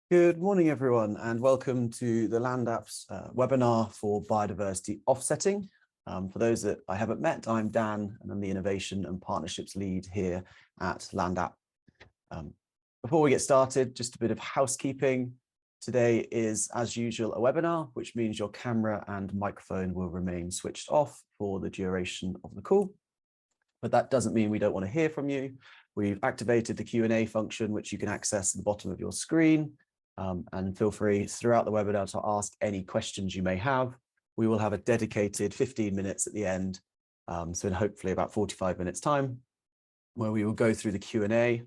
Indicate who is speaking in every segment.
Speaker 1: Good morning, everyone, and welcome to the Land App's webinar for biodiversity offsetting. For those that I haven't met, I'm Dan, and I'm the Innovation and Partnerships Lead here at Land App. Before we get started, just a bit of housekeeping. Today is, as usual, a webinar, which means your camera and microphone will remain switched off for the duration of the call. But that doesn't mean we don't want to hear from you. We've activated the Q&A function, which you can access at the bottom of your screen. And feel free throughout the webinar to ask any questions you may have. We will have a dedicated 15 minutes at the end, so in hopefully about 45 minutes time, where we will go through the Q&A.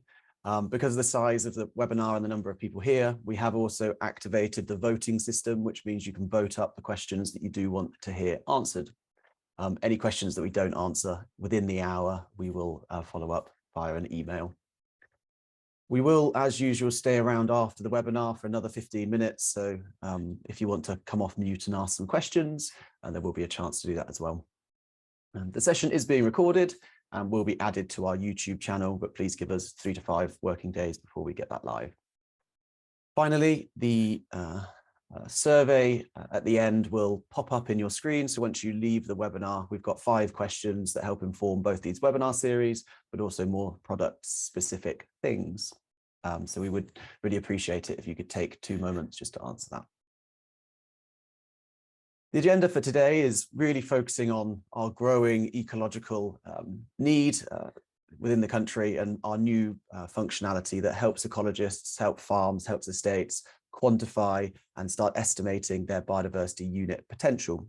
Speaker 1: Because of the size of the webinar and the number of people here, we have also activated the voting system, which means you can vote up the questions that you do want to hear answered. Any questions that we don't answer within the hour, we will follow up via an email. We will, as usual, stay around after the webinar for another 15 minutes. So if you want to come off mute and ask some questions, there will be a chance to do that as well. The session is being recorded and will be added to our YouTube channel, but please give us 3 to 5 working days before we get that live. Finally, the survey at the end will pop up in your screen. So once you leave the webinar, we've got 5 questions that help inform both these webinar series, but also more product specific things. So we would really appreciate it if you could take 2 moments just to answer that. The agenda for today is really focusing on our growing ecological need within the country and our new functionality that helps ecologists, help farms, helps estates quantify and start estimating their biodiversity unit potential.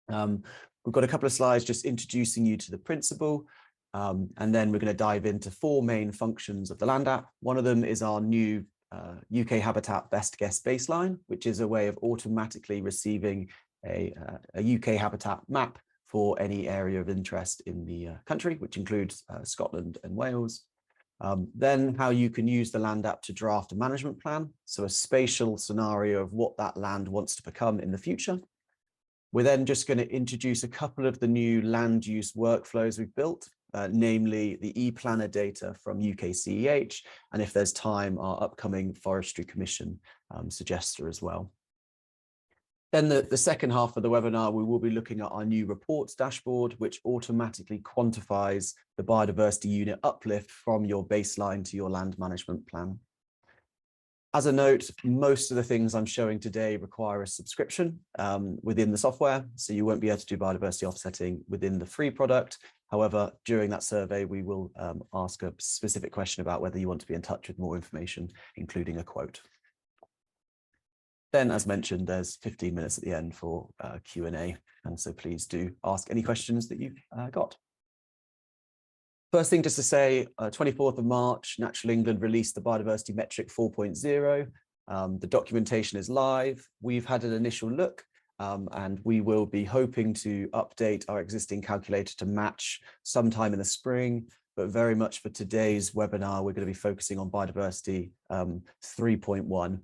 Speaker 1: We've got a couple of slides just introducing you to the principle, and then we're going to dive into 4 main functions of the Land App. One of them is our new UK Habitat Best Guess Baseline, which is a way of automatically receiving a UK habitat map for any area of interest in the country, which includes Scotland and Wales. Then how you can use the Land App to draft a management plan, so a spatial scenario of what that land wants to become in the future. We're then just going to introduce a couple of the new land use workflows we've built, namely the ePlanner data from UK CEH, and if there's time, our upcoming Forestry Commission suggester as well. Then the second half of the webinar, we will be looking at our new reports dashboard, which automatically quantifies the biodiversity unit uplift from your baseline to your land management plan. As a note, most of the things I'm showing today require a subscription within the software, so you won't be able to do biodiversity offsetting within the free product. However, during that survey, we will ask a specific question about whether you want to be in touch with more information, including a quote. Then, as mentioned, there's 15 minutes at the end for Q&A, and so please do ask any questions that you've got. First thing just to say, 24th of March, Natural England released the Biodiversity Metric 4.0. The documentation is live. We've had an initial look, and we will be hoping to update our existing calculator to match sometime in the spring, but very much for today's webinar, we're going to be focusing on Biodiversity 3.1.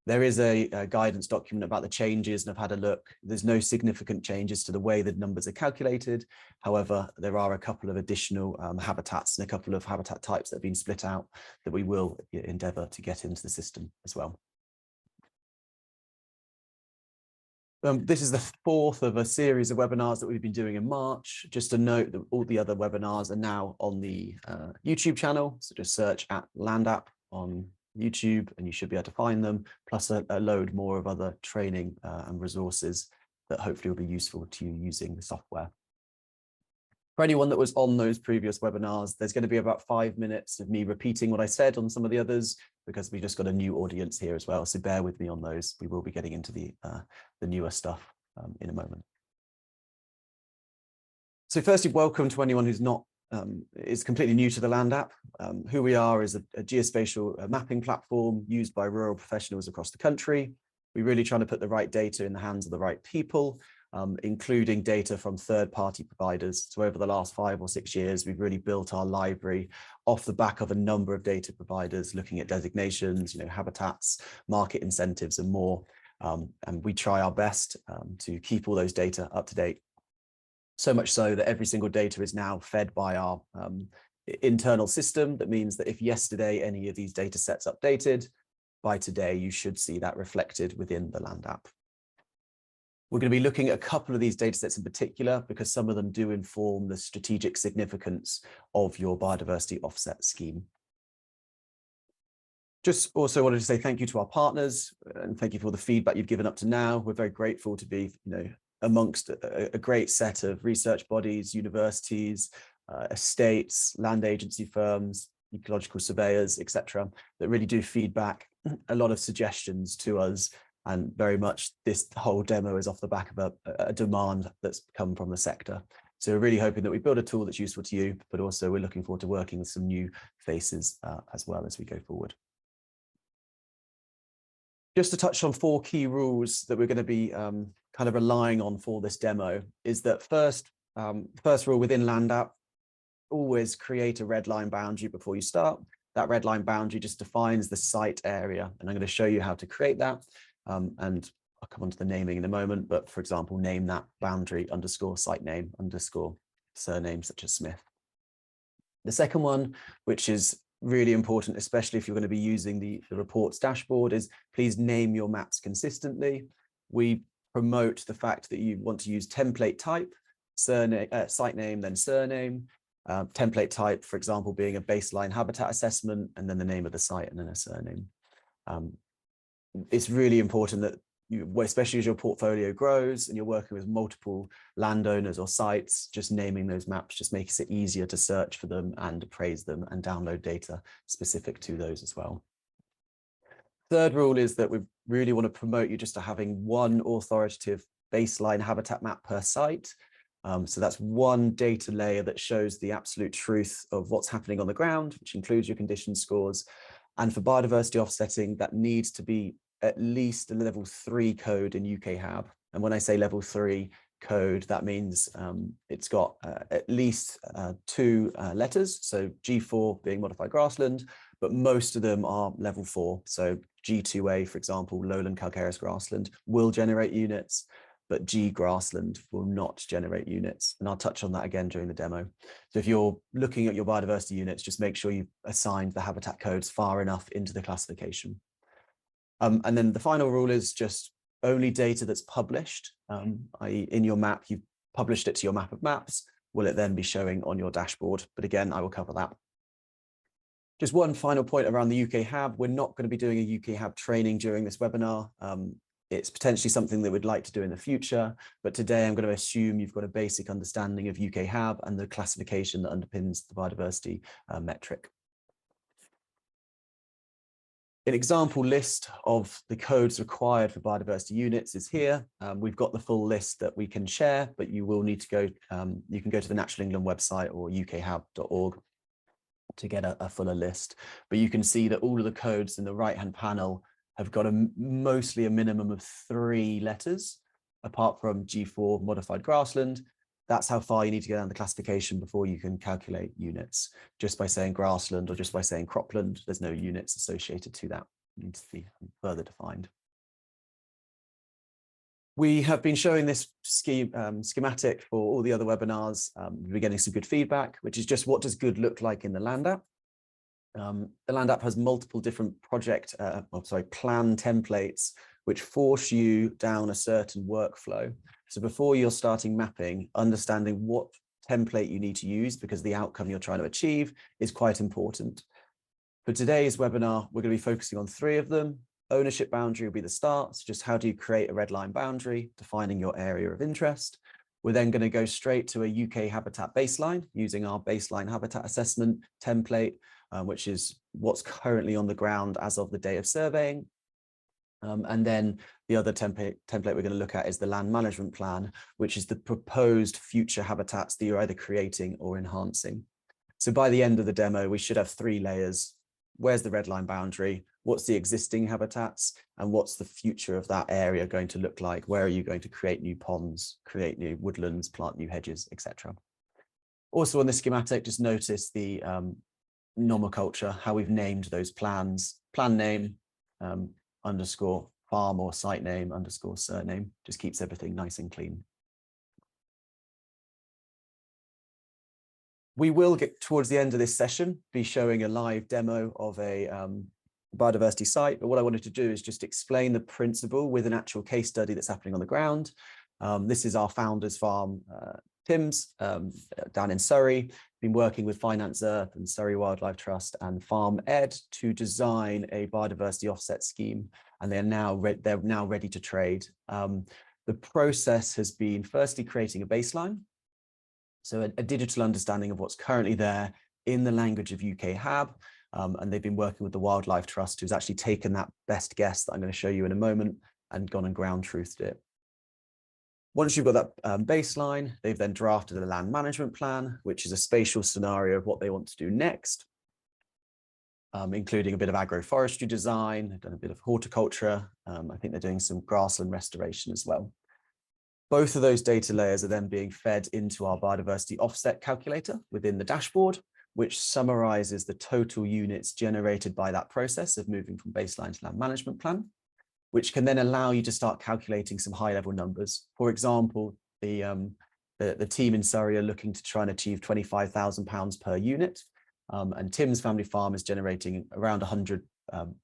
Speaker 1: There is a guidance document about the changes, and I've had a look. There's no significant changes to the way the numbers are calculated. However, there are a couple of additional habitats and a couple of habitat types that have been split out that we will endeavour to get into the system as well. This is the 4th of a series of webinars that we've been doing in March. Just to note that all the other webinars are now on the YouTube channel, so just search at Land App on YouTube and you should be able to find them, plus a load more of other training and resources that hopefully will be useful to you using the software. For anyone that was on those previous webinars, there's going to be about 5 minutes of me repeating what I said on some of the others, because we just got a new audience here as well, so bear with me on those. We will be getting into the newer stuff in a moment. So firstly, welcome to anyone who's not is completely new to the Land App. Who we are is a geospatial mapping platform used by rural professionals across the country. We're really trying to put the right data in the hands of the right people, including data from third-party providers. So over the last 5 or 6 years, we've really built our library off the back of a number of data providers, looking at designations, habitats, market incentives, and more. And we try our best to keep all those data up to date. So much so that every single data is now fed by our internal system. That means that if yesterday any of these data sets updated, by today, you should see that reflected within the land app. We're going to be looking at a couple of these data sets in particular because some of them do inform the strategic significance of your biodiversity offset scheme. Just also wanted to say thank you to our partners and thank you for the feedback you've given up to now. We're very grateful to be, amongst a great set of research bodies, universities, estates, land agency firms, ecological surveyors, etc., that really do feedback a lot of suggestions to us. And very much this whole demo is off the back of a demand that's come from the sector. So we're really hoping that we build a tool that's useful to you, but also we're looking forward to working with some new faces as well as we go forward. Just to touch on 4 key rules that we're going to be kind of relying on for this demo is that first rule within land app, always create a red line boundary before you start. That red line boundary just defines the site area, and I'm going to show you how to create that. And I'll come on to the naming in a moment, but for example, name that boundary _ site name _ surname such as Smith. The second one, which is really important, especially if you're going to be using the reports dashboard, is please name your maps consistently. We promote the fact that you want to use template type, surname, site name, then surname. Template type, for example, being a baseline habitat assessment, and then the name of the site and then a surname. It's really important that you, especially as your portfolio grows and you're working with multiple landowners or sites, just naming those maps just makes it easier to search for them and appraise them and download data specific to those as well. Third rule is that we really want to promote you just to having one authoritative baseline habitat map per site. So that's one data layer that shows the absolute truth of what's happening on the ground, which includes your condition scores. And for biodiversity offsetting, that needs to be at least a level 3 code in UK HAB. And when I say level 3 code, that means it's got at least 2 letters. So G4 being modified grassland, but most of them are level 4. So G2A, for example, lowland calcareous grassland will generate units, but G grassland will not generate units. And I'll touch on that again during the demo. So if you're looking at your biodiversity units, just make sure you've assigned the habitat codes far enough into the classification. And then the final rule is just only data that's published, i.e. in your map, you've published it to your map of maps, will it then be showing on your dashboard? But again, I will cover that. Just one final point around the UK HAB. We're not going to be doing a UK HAB training during this webinar. It's potentially something that we'd like to do in the future, but today I'm going to assume you've got a basic understanding of UK HAB and the classification that underpins the biodiversity metric. An example list of the codes required for biodiversity units is here. We've got the full list that we can share, but you will need to go, you can go to the Natural England website or ukhab.org to get a fuller list. But you can see that all of the codes in the right-hand panel have got mostly a minimum of 3 letters, apart from G4 modified grassland. That's how far you need to go down the classification before you can calculate units. Just by saying grassland or just by saying cropland, there's no units associated to that. It needs to be further defined. We have been showing this schematic for all the other webinars. We're getting some good feedback, which is just what does good look like in the land app. The land app has multiple different plan templates which force you down a certain workflow. So before you're starting mapping, understanding what template you need to use because the outcome you're trying to achieve is quite important. For today's webinar, we're going to be focusing on 3 of them. Ownership boundary will be the start. So just how do you create a red line boundary, defining your area of interest. We're then going to go straight to a UK habitat baseline using our baseline habitat assessment template, which is what's currently on the ground as of the day of surveying. And then the other template we're going to look at is the land management plan, which is the proposed future habitats that you're either creating or enhancing. So by the end of the demo, we should have 3 layers. Where's the red line boundary? What's the existing habitats? And what's the future of that area going to look like? Where are you going to create new ponds, create new woodlands, plant new hedges, etc. Also on the schematic, just notice the nomenclature, how we've named those plans, plan name, underscore farm or site name underscore surname, just keeps everything nice and clean. We will get towards the end of this session, be showing a live demo of a biodiversity site, but what I wanted to do is just explain the principle with an actual case study that's happening on the ground. This is our founder's farm, Tim's, down in Surrey. Been working with Finance Earth and Surrey Wildlife Trust and Farm Ed to design a biodiversity offset scheme, and they're now ready to trade. The process has been firstly creating a baseline, so a digital understanding of what's currently there in the language of UK HAB, and they've been working with the Wildlife Trust, who's actually taken that best guess that I'm going to show you in a moment and gone and ground truthed it. Once you've got that baseline, they've then drafted a land management plan, which is a spatial scenario of what they want to do next, including a bit of agroforestry design. They've done a bit of horticulture. I think they're doing some grassland restoration as well. Both of those data layers are then being fed into our biodiversity offset calculator within the dashboard, which summarizes the total units generated by that process of moving from baseline to land management plan, which can then allow you to start calculating some high-level numbers. For example, the team in Surrey are looking to try and achieve £25,000 per unit, and Tim's family farm is generating around 100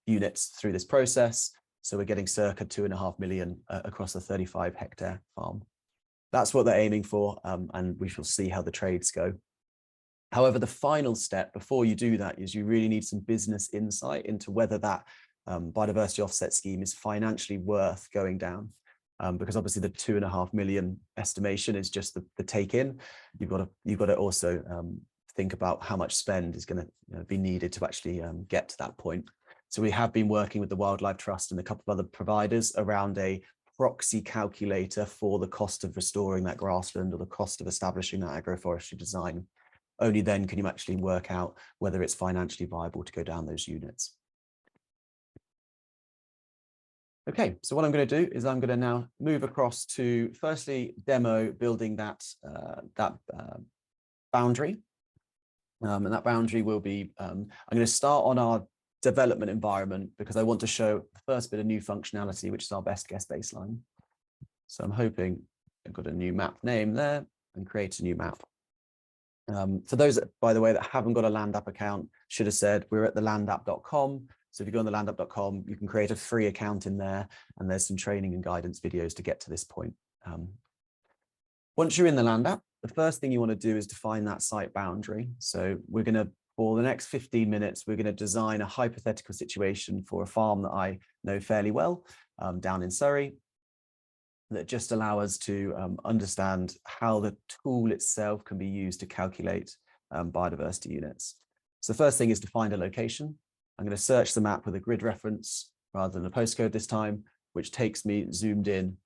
Speaker 1: units through this process. So we're getting circa 2.5 million across a 35-hectare farm. That's what they're aiming for, and we shall see how the trades go. However, the final step before you do that is you really need some business insight into whether that biodiversity offset scheme is financially worth going down, because obviously the 2.5 million estimation is just the take in. You've got to also think about how much spend is going to be needed to actually get to that point. So we have been working with the Wildlife Trust and a couple of other providers around a proxy calculator for the cost of restoring that grassland or the cost of establishing that agroforestry design. Only then can you actually work out whether it's financially viable to go down those units. Okay, so what I'm going to do is I'm going to now move across to firstly demo building that boundary, and that boundary will be I'm going to start on our development environment because I want to show the first bit of new functionality, which is our best guess baseline. So I'm hoping I've got a new map name there and create a new map. For those, by the way, that haven't got a LandApp account, should have said we're at the landapp.com. So if you go on the landapp.com, you can create a free account in there, and there's some training and guidance videos to get to this point. Once you're in the LandApp, the first thing you want to do is define that site boundary. So we're going to, for the next 15 minutes, we're going to design a hypothetical situation for a farm that I know fairly well down in Surrey, that just allow us to understand how the tool itself can be used to calculate biodiversity units. So the first thing is to find a location. I'm going to search the map with a grid reference rather than a postcode this time, which takes me zoomed in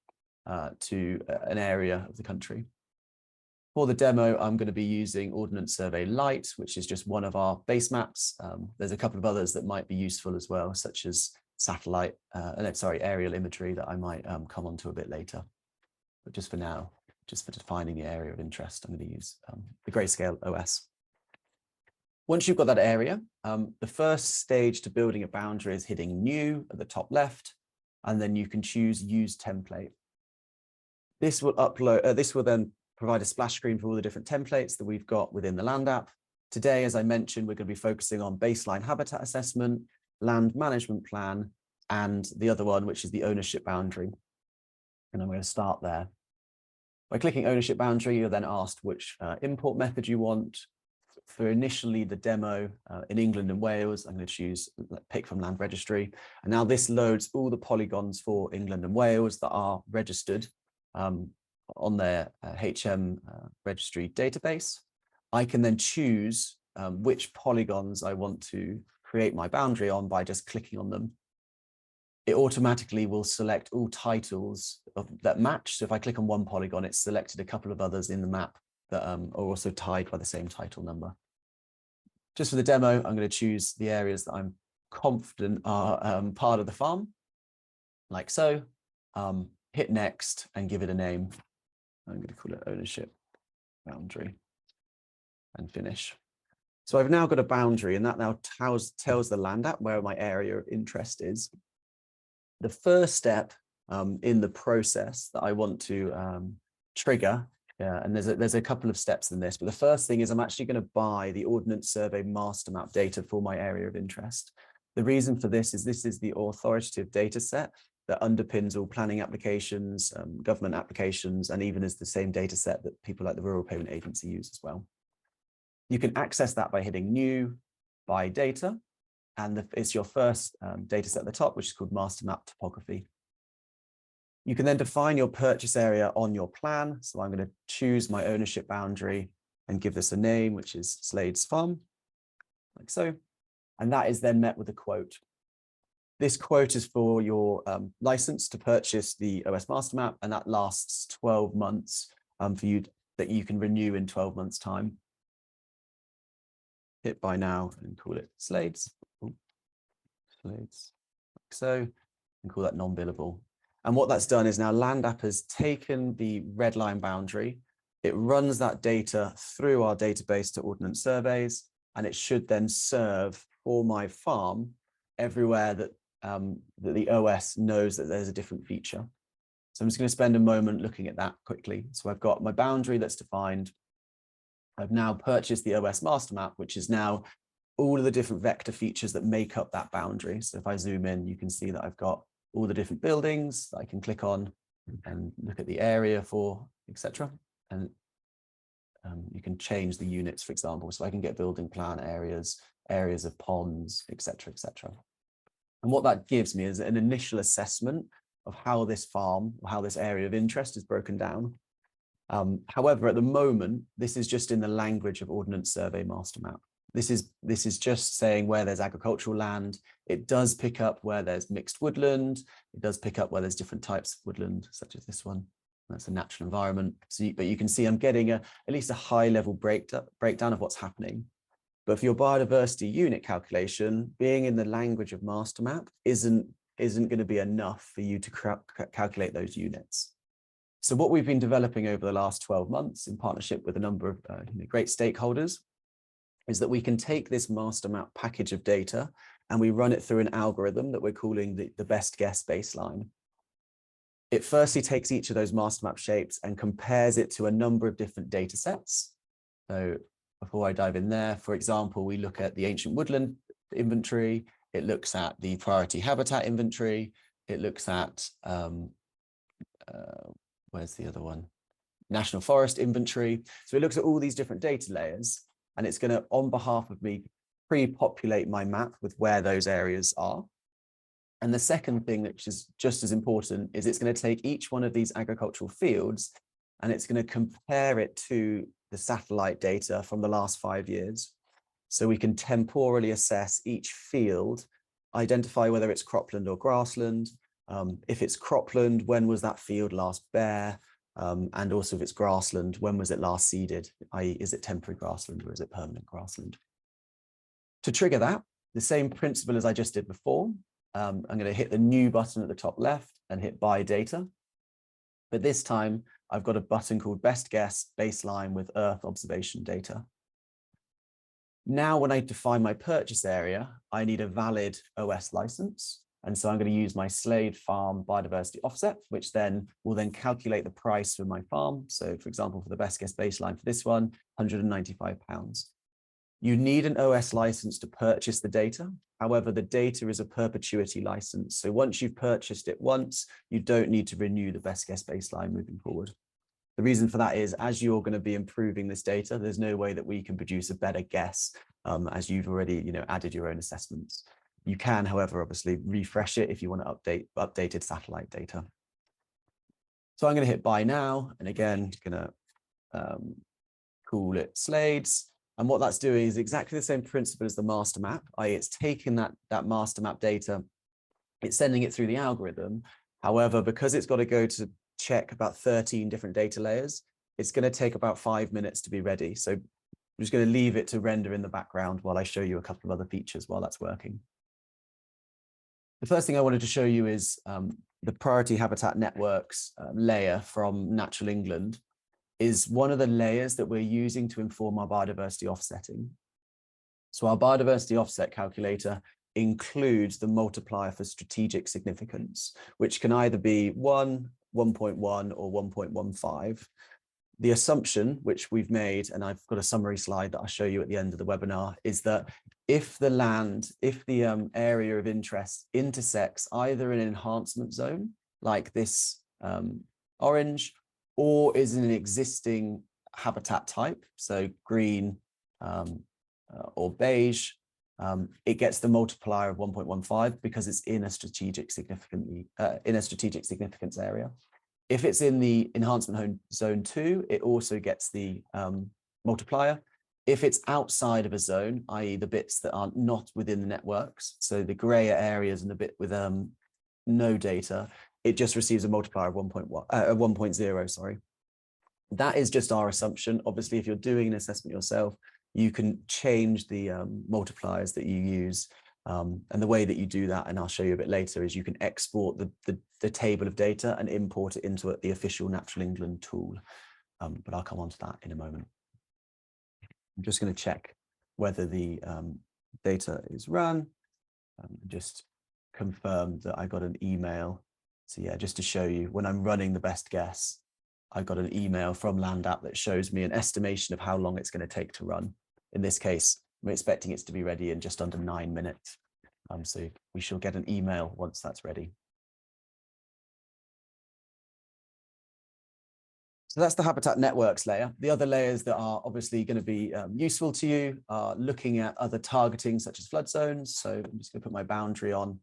Speaker 1: to an area of the country. For the demo, I'm going to be using Ordnance Survey Lite, which is just one of our base maps. There's a couple of others that might be useful as well, such as satellite, aerial imagery that I might come on to a bit later. But just for now, just for defining the area of interest, I'm going to use the Grayscale OS. Once you've got that area, the first stage to building a boundary is hitting New at the top left, and then you can choose Use Template. This will upload. This will then provide a splash screen for all the different templates that we've got within the LandApp. Today, as I mentioned, we're going to be focusing on baseline habitat assessment, land management plan, and the other one, which is the ownership boundary. And I'm going to start there. By clicking ownership boundary, you're then asked which import method you want. For initially the demo in England and Wales, I'm going to choose pick from land registry. And now this loads all the polygons for England and Wales that are registered on their HM registry database. I can then choose which polygons I want to create my boundary on by just clicking on them. It automatically will select all titles that match. So if I click on one polygon, it's selected a couple of others in the map that are also tied by the same title number. Just for the demo, I'm going to choose the areas that I'm confident are part of the farm, like so. Hit next and give it a name. I'm going to call it ownership boundary and finish. So I've now got a boundary, and that now tells the LandApp where my area of interest is. The first step in the process that I want to trigger, and there's a couple of steps in this, but the first thing is I'm actually going to buy the Ordnance Survey MasterMap data for my area of interest. The reason for this is the authoritative data set that underpins all planning applications, government applications, and even is the same data set that people like the Rural Payment Agency use as well. You can access that by hitting New, By Data, and it's your first data set at the top, which is called MasterMap Topography. You can then define your purchase area on your plan. So I'm going to choose my ownership boundary and give this a name, which is Slade's Farm, like so. And that is then met with a quote. This quote is for your license to purchase the OS MasterMap, and that lasts 12 months for you that you can renew in 12 months' time. Hit Buy Now and call it Slade's. Slade's, like so, and call that non-billable. And what that's done is now LandApp has taken the red line boundary, it runs that data through our database to Ordnance Surveys, and it should then serve for my farm everywhere that, that the OS knows that there's a different feature. So I'm just going to spend a moment looking at that quickly. So I've got my boundary that's defined. I've now purchased the OS MasterMap, which is now all of the different vector features that make up that boundary. So if I zoom in, you can see that I've got all the different buildings that I can click on and look at the area for, etc. And you can change the units, for example, so I can get building plan areas, areas of ponds, etc., etc. And what that gives me is an initial assessment of how this farm or how this area of interest is broken down. However, at the moment, this is just in the language of Ordnance Survey MasterMap. This is just saying where there's agricultural land. It does pick up where there's mixed woodland. It does pick up where there's different types of woodland, such as this one. That's a natural environment. So but you can see I'm getting at least a high level breakdown of what's happening. But for your biodiversity unit calculation, being in the language of MasterMap isn't going to be enough for you to calculate those units. So what we've been developing over the last 12 months in partnership with a number of great stakeholders is that we can take this MasterMap package of data and we run it through an algorithm that we're calling the best guess baseline. It firstly takes each of those MasterMap shapes and compares it to a number of different data sets. So before I dive in there, for example, we look at the ancient woodland inventory. It looks at the priority habitat inventory. It looks at, where's the other one? National forest inventory. So it looks at all these different data layers, and it's going to, on behalf of me, pre-populate my map with where those areas are. And the second thing, which is just as important, is it's going to take each one of these agricultural fields and it's going to compare it to the satellite data from the last 5 years. So we can temporally assess each field, identify whether it's cropland or grassland. If it's cropland, when was that field last bare? And also if it's grassland, when was it last seeded? i.e., is it temporary grassland or is it permanent grassland? To trigger that, the same principle as I just did before, I'm going to hit the new button at the top left and hit Buy Data. But this time, I've got a button called Best Guess Baseline with Earth Observation Data. Now, when I define my purchase area, I need a valid OS license. And so I'm going to use my Slade Farm Biodiversity Offset, which then will then calculate the price for my farm. So for example, for the best guess baseline for this one, £195. You need an OS license to purchase the data. However, the data is a perpetuity license. So once you've purchased it once, you don't need to renew the best guess baseline moving forward. The reason for that is as you're going to be improving this data, there's no way that we can produce a better guess as you've already added your own assessments. You can, however, obviously refresh it if you want to update updated satellite data. So I'm going to hit Buy Now, and again, going to call it Slade's. And what that's doing is exactly the same principle as the master map, i.e. it's taking that master map data, it's sending it through the algorithm. However, because it's got to go to check about 13 different data layers, it's going to take about 5 minutes to be ready. So I'm just going to leave it to render in the background while I show you a couple of other features while that's working. The first thing I wanted to show you is the priority habitat networks layer from Natural England is one of the layers that we're using to inform our biodiversity offsetting. So our biodiversity offset calculator includes the multiplier for strategic significance, which can either be 1, 1.1 or 1.15. the assumption which we've made, and I've got a summary slide that I'll show you at the end of the webinar, is that if the area of interest intersects either an enhancement zone, like this orange, or is in an existing habitat type, so green or beige, it gets the multiplier of 1.15 because it's in a strategic significance area. If it's in the enhancement zone 2, it also gets the multiplier. If it's outside of a zone, i.e. the bits that are not within the networks, so the grayer areas and the bit with no data, it just receives a multiplier of 1.0, sorry. That is just our assumption. Obviously, if you're doing an assessment yourself, you can change the multipliers that you use. And the way that you do that, and I'll show you a bit later, is you can export the table of data and import it into the official Natural England tool. But I'll come on to that in a moment. I'm just going to check whether the data is run. Just confirm that I got an email. So yeah, just to show you, when I'm running the best guess, I got an email from LandApp that shows me an estimation of how long it's going to take to run. In this case, I'm expecting it to be ready in just under 9 minutes. So we shall get an email once that's ready. So that's the habitat networks layer. The other layers that are obviously going to be useful to you are looking at other targeting such as flood zones. So I'm just going to put my boundary on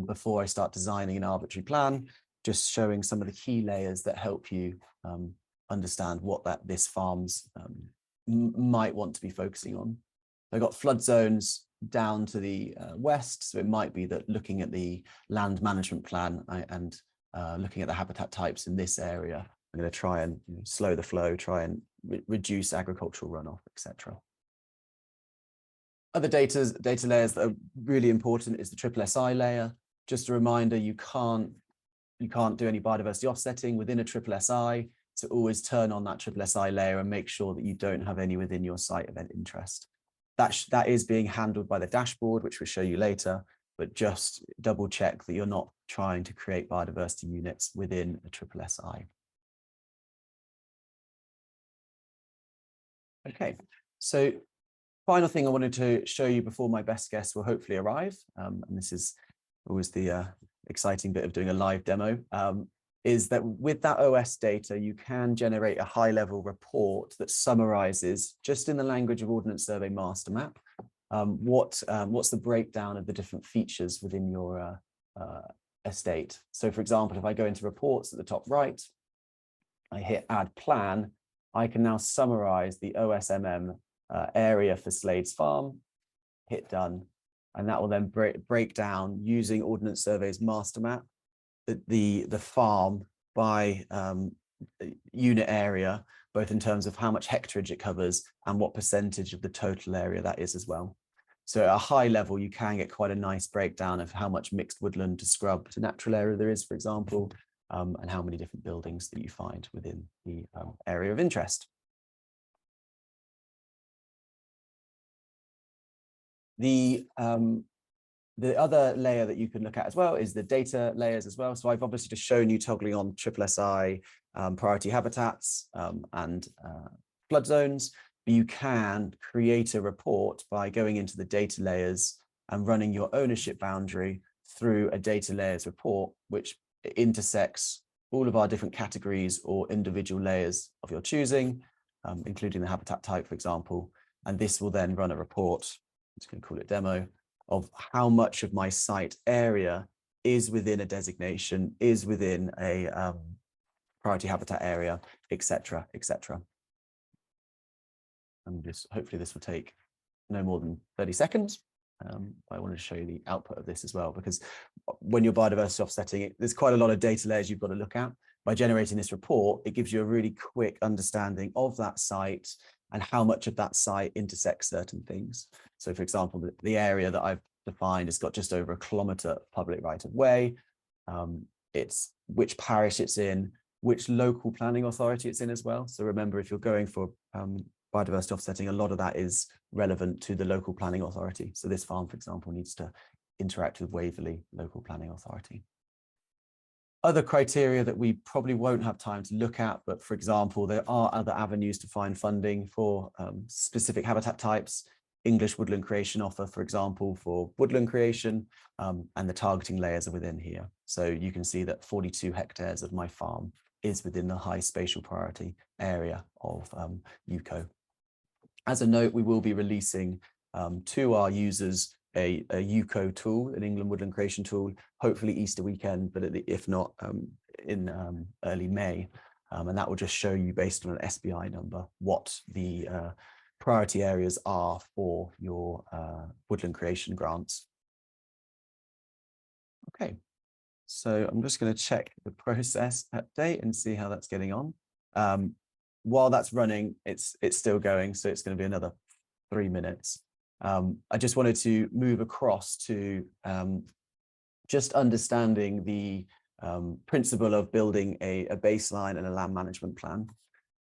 Speaker 1: before I start designing an arbitrary plan, just showing some of the key layers that help you understand what this farm's might want to be focusing on. I've got flood zones down to the west, so it might be that looking at the land management plan and looking at the habitat types in this area, I'm going to try and slow the flow, try and reduce agricultural runoff, etc. Other data layers that are really important is the SSSI layer. Just a reminder, you can't do any biodiversity offsetting within a SSSI, so always turn on that SSSI layer and make sure that you don't have any within your site event interest. That is being handled by the dashboard, which we'll show you later, but just double check that you're not trying to create biodiversity units within a SSSI. Okay, so final thing I wanted to show you before my best guess will hopefully arrive, and this is always the exciting bit of doing a live demo, is that with that OS data, you can generate a high-level report that summarizes, just in the language of Ordnance Survey MasterMap, what's the breakdown of the different features within your estate. So for example, if I go into reports at the top right, I hit add plan, I can now summarize the OSMM area for Slade's farm, hit done, and that will then break down using Ordnance Survey's MasterMap, the farm by unit area, both in terms of how much hectareage it covers and what percentage of the total area that is as well. So at a high level, you can get quite a nice breakdown of how much mixed woodland to scrub to natural area there is, for example, and how many different buildings that you find within the area of interest. The other layer that you can look at as well is the data layers as well. So I've obviously just shown you toggling on SSSI, priority habitats, and flood zones. But you can create a report by going into the data layers and running your ownership boundary through a data layers report, which intersects all of our different categories or individual layers of your choosing, including the habitat type, for example. And this will then run a report, I'm just going to call it demo, of how much of my site area is within a designation, is within a priority habitat area, etc., etc. And just hopefully this will take no more than 30 seconds. I wanted to show you the output of this as well, because when you're biodiversity offsetting, there's quite a lot of data layers you've got to look at. By generating this report, it gives you a really quick understanding of that site and how much of that site intersects certain things. So for example, the area that I've defined has got just over 1 kilometre of public right of way. It's which parish it's in, which local planning authority it's in as well. So remember, if you're going for biodiversity offsetting, a lot of that is relevant to the local planning authority. So this farm, for example, needs to interact with Waverley local planning authority. Other criteria that we probably won't have time to look at, but for example, there are other avenues to find funding for specific habitat types. English Woodland Creation Offer, for example, for woodland creation, and the targeting layers are within here. So you can see that 42 hectares of my farm is within the high spatial priority area of UCO. As a note, we will be releasing to our users a UCO tool, an England Woodland Creation tool, hopefully Easter weekend, but if not, in early May. And that will just show you, based on an SBI number, what the priority areas are for your woodland creation grants. Okay, so I'm just going to check the process update and see how that's getting on. While that's running, it's still going, so it's going to be another 3 minutes. I just wanted to move across to just understanding the principle of building a baseline and a land management plan.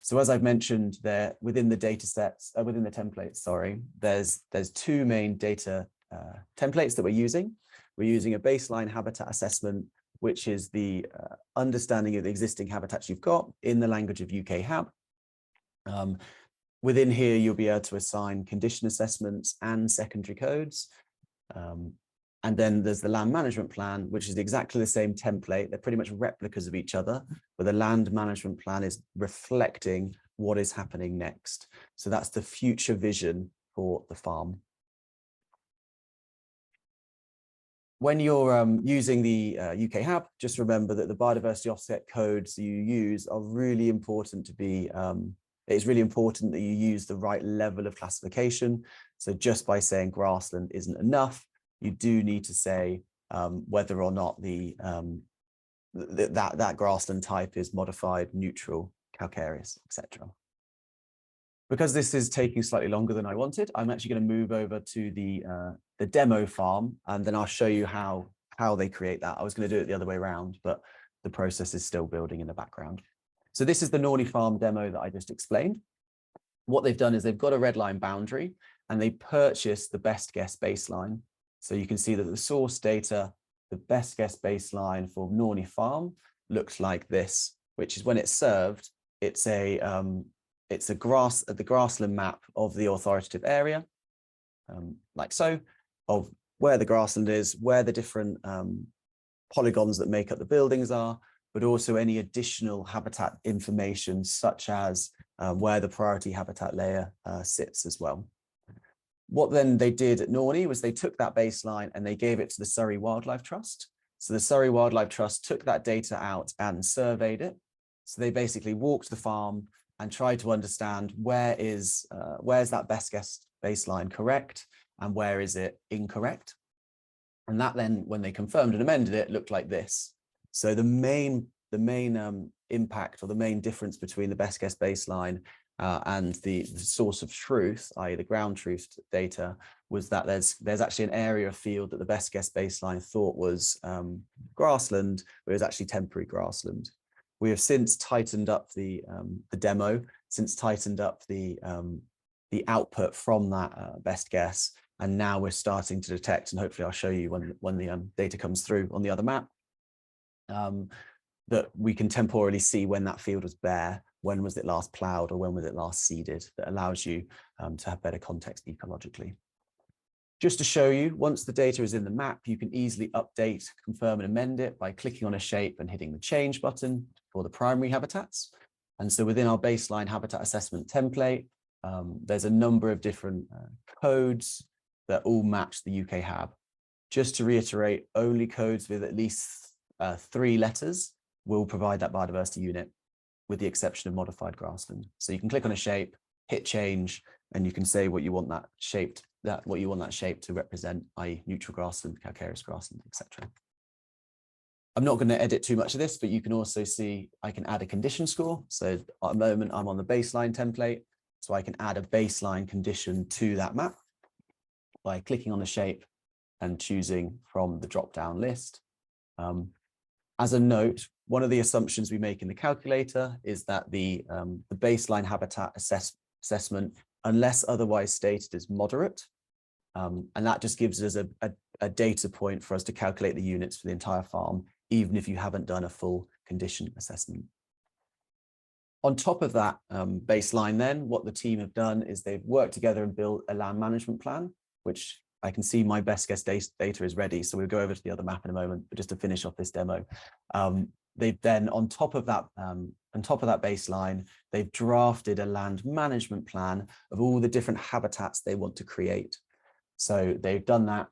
Speaker 1: So as I've mentioned, there within the data sets, within the templates, sorry, there's two main data templates that we're using. We're using a baseline habitat assessment, which is the understanding of the existing habitats you've got in the language of UK HAB. Within here, you'll be able to assign condition assessments and secondary codes. And then there's the land management plan, which is exactly the same template. They're pretty much replicas of each other, but the land management plan is reflecting what is happening next. So that's the future vision for the farm. When you're using the UK HAB, just remember that the biodiversity offset codes you use are really important to be, it's really important that you use the right level of classification. So just by saying grassland isn't enough, you do need to say whether or not that grassland type is modified, neutral, calcareous, etc. Because this is taking slightly longer than I wanted, I'm actually going to move over to the demo farm, and then I'll show you how they create that. I was going to do it the other way around, but the process is still building in the background. So this is the Norley farm demo that I just explained. What they've done is they've got a red line boundary and they purchased the best guess baseline. So you can see that the source data, the best guess baseline for Norley farm looks like this, which is when it's served, it's the grassland map of the authoritative area, like so, of where the grassland is, where the different polygons that make up the buildings are, but also any additional habitat information, such as where the priority habitat layer sits as well. What then they did at Norley was they took that baseline and they gave it to the Surrey Wildlife Trust. So the Surrey Wildlife Trust took that data out and surveyed it. So they basically walked the farm and tried to understand where's that best guess baseline correct and where is it incorrect. And that then, when they confirmed and amended it, looked like this. So the main impact, or the main difference between the best guess baseline and the source of truth, i.e. the ground truth data, was that there's actually an area of field that the best guess baseline thought was grassland, but it was actually temporary grassland. We have since tightened up the demo, since tightened up the output from that best guess, and now we're starting to detect, and hopefully I'll show you when the data comes through on the other map, that we can temporally see when that field was bare, when was it last ploughed, or when was it last seeded. That allows you to have better context ecologically. Just to show you, once the data is in the map, you can easily update, confirm, and amend it by clicking on a shape and hitting the change button for the primary habitats. And so within our baseline habitat assessment template, there's a number of different codes that all match the UK HAB. Just to reiterate, only codes with at least 3 letters will provide that biodiversity unit, with the exception of modified grassland. So you can click on a shape, hit change, and you can say what you want that shape to represent, i.e. neutral grassland, calcareous grassland, etc. I'm not going to edit too much of this, but you can also see I can add a condition score. So at the moment I'm on the baseline template, so I can add a baseline condition to that map by clicking on the shape and choosing from the drop-down list. As a note, one of the assumptions we make in the calculator is that the baseline habitat assessment, unless otherwise stated, is moderate. And that just gives us a data point for us to calculate the units for the entire farm even if you haven't done a full condition assessment. On top of that baseline then, what the team have done is they've worked together and built a land management plan, which I can see my best guess data is ready. So we'll go over to the other map in a moment, but just to finish off this demo. They've then, on top of that baseline, they've drafted a land management plan of all the different habitats they want to create. So they've done that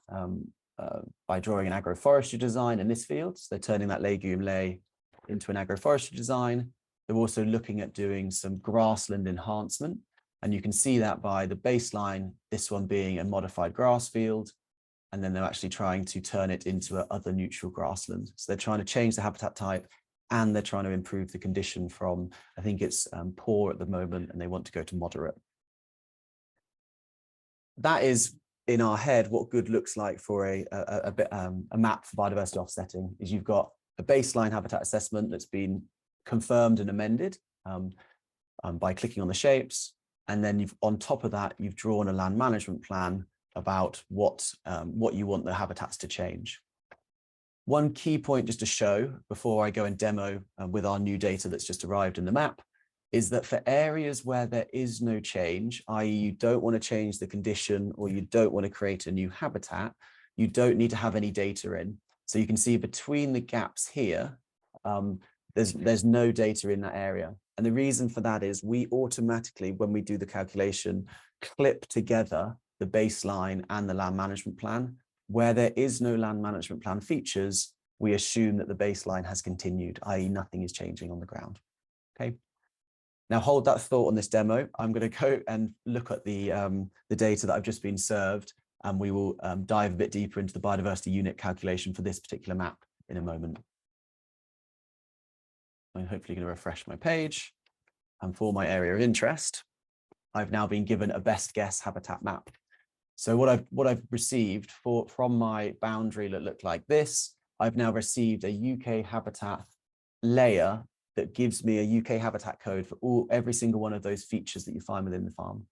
Speaker 1: by drawing an agroforestry design in this field. So they're turning that legume lay into an agroforestry design. They're also looking at doing some grassland enhancement. And you can see that by the baseline, this one being a modified grass field. And then they're actually trying to turn it into other neutral grassland. So they're trying to change the habitat type, and they're trying to improve the condition from, I think it's poor at the moment, and they want to go to moderate. That is, in our head, what good looks like for a map for biodiversity offsetting. Is you've got a baseline habitat assessment that's been confirmed and amended by clicking on the shapes. And then on top of that, you've drawn a land management plan about what you want the habitats to change. One key point just to show before I go and demo with our new data that's just arrived in the map is that for areas where there is no change, i.e. you don't want to change the condition or you don't want to create a new habitat, you don't need to have any data in. So you can see between the gaps here, there's no data in that area. And the reason for that is we automatically, when we do the calculation, clip together the baseline and the land management plan. Where there is no land management plan features, we assume that the baseline has continued, i.e. nothing is changing on the ground. Okay. Now hold that thought on this demo. I'm going to go and look at the data that I've just been served, and we will dive a bit deeper into the biodiversity unit calculation for this particular map in a moment. I'm hopefully going to refresh my page. And for my area of interest, I've now been given a best guess habitat map. So what I've received from my boundary that looked like this, I've now received a UK habitat layer that gives me a UK habitat code for every single one of those features that you find within the farm.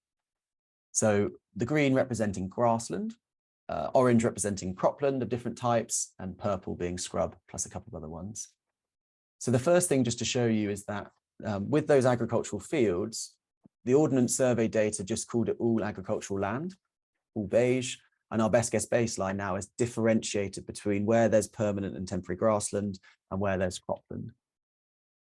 Speaker 1: So the green representing grassland, orange representing cropland of different types, and purple being scrub, plus a couple of other ones. So the first thing just to show you is that with those agricultural fields, the Ordnance Survey data just called it all agricultural land, all beige, and our best guess baseline now is differentiated between where there's permanent and temporary grassland and where there's cropland.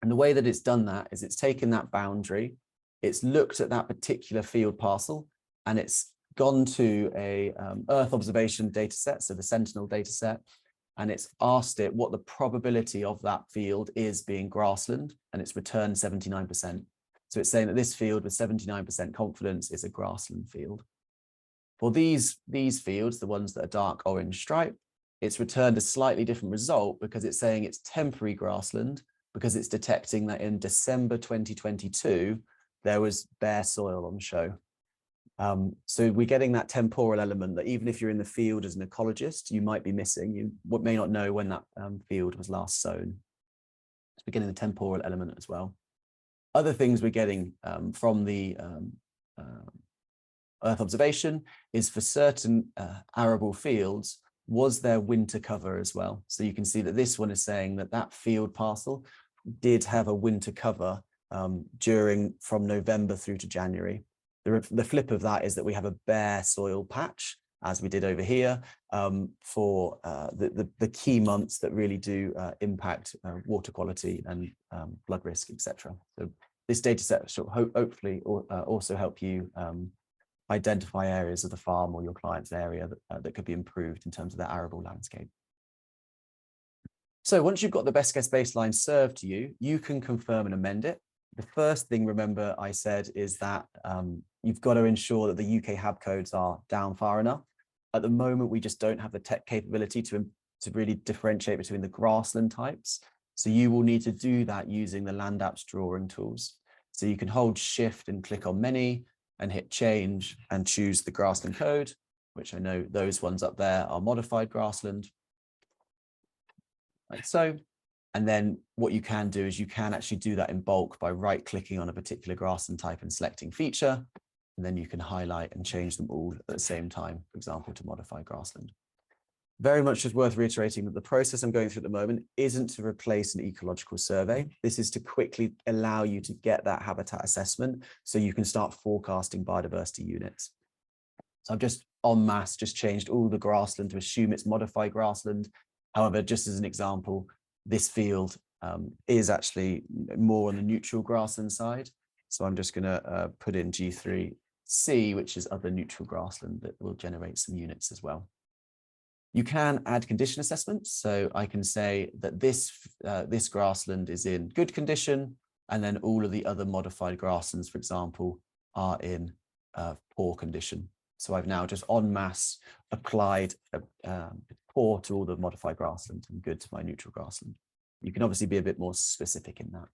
Speaker 1: And the way that it's done that is it's taken that boundary, it's looked at that particular field parcel, and it's gone to a Earth observation data set, so the Sentinel data set, and it's asked it what the probability of that field is being grassland, and it's returned 79%. So it's saying that this field with 79% confidence is a grassland field. For these fields, the ones that are dark orange stripe, it's returned a slightly different result because it's saying it's temporary grassland, because it's detecting that in December 2022, there was bare soil on show. So we're getting that temporal element that even if you're in the field as an ecologist, you might be missing. You may not know when that field was last sown. So we're getting the temporal element as well. Other things we're getting from the Earth observation is for certain arable fields, was there winter cover as well? So you can see that this one is saying that that field parcel did have a winter cover from November through to January. The flip of that is that we have a bare soil patch, as we did over here, for the key months that really do impact water quality and flood risk, etc. So this data set should hopefully also help you identify areas of the farm or your client's area that could be improved in terms of their arable landscape. So once you've got the best guess baseline served to you, you can confirm and amend it. The first thing, remember, I said is that you've got to ensure that the UK HAB codes are down far enough. At the moment, we just don't have the tech capability to really differentiate between the grassland types. So you will need to do that using the Land Apps drawing tools. So you can hold Shift and click on Many and hit Change and choose the grassland code, which I know those ones up there are modified grassland, like so. And then what you can do is you can actually do that in bulk by right-clicking on a particular grassland type and selecting feature, and then you can highlight and change them all at the same time, for example, to modify grassland. Very much just worth reiterating that the process I'm going through at the moment isn't to replace an ecological survey. This is to quickly allow you to get that habitat assessment so you can start forecasting biodiversity units. So I've just en masse just changed all the grassland to assume it's modified grassland. However, just as an example, this field is actually more on the neutral grassland side. So I'm just going to put in G3C, which is other neutral grassland, that will generate some units as well. You can add condition assessments. So I can say that this grassland is in good condition, and then all of the other modified grasslands, for example, are in poor condition. So I've now just en masse applied poor to all the modified grassland and good to my neutral grassland. You can obviously be a bit more specific in that.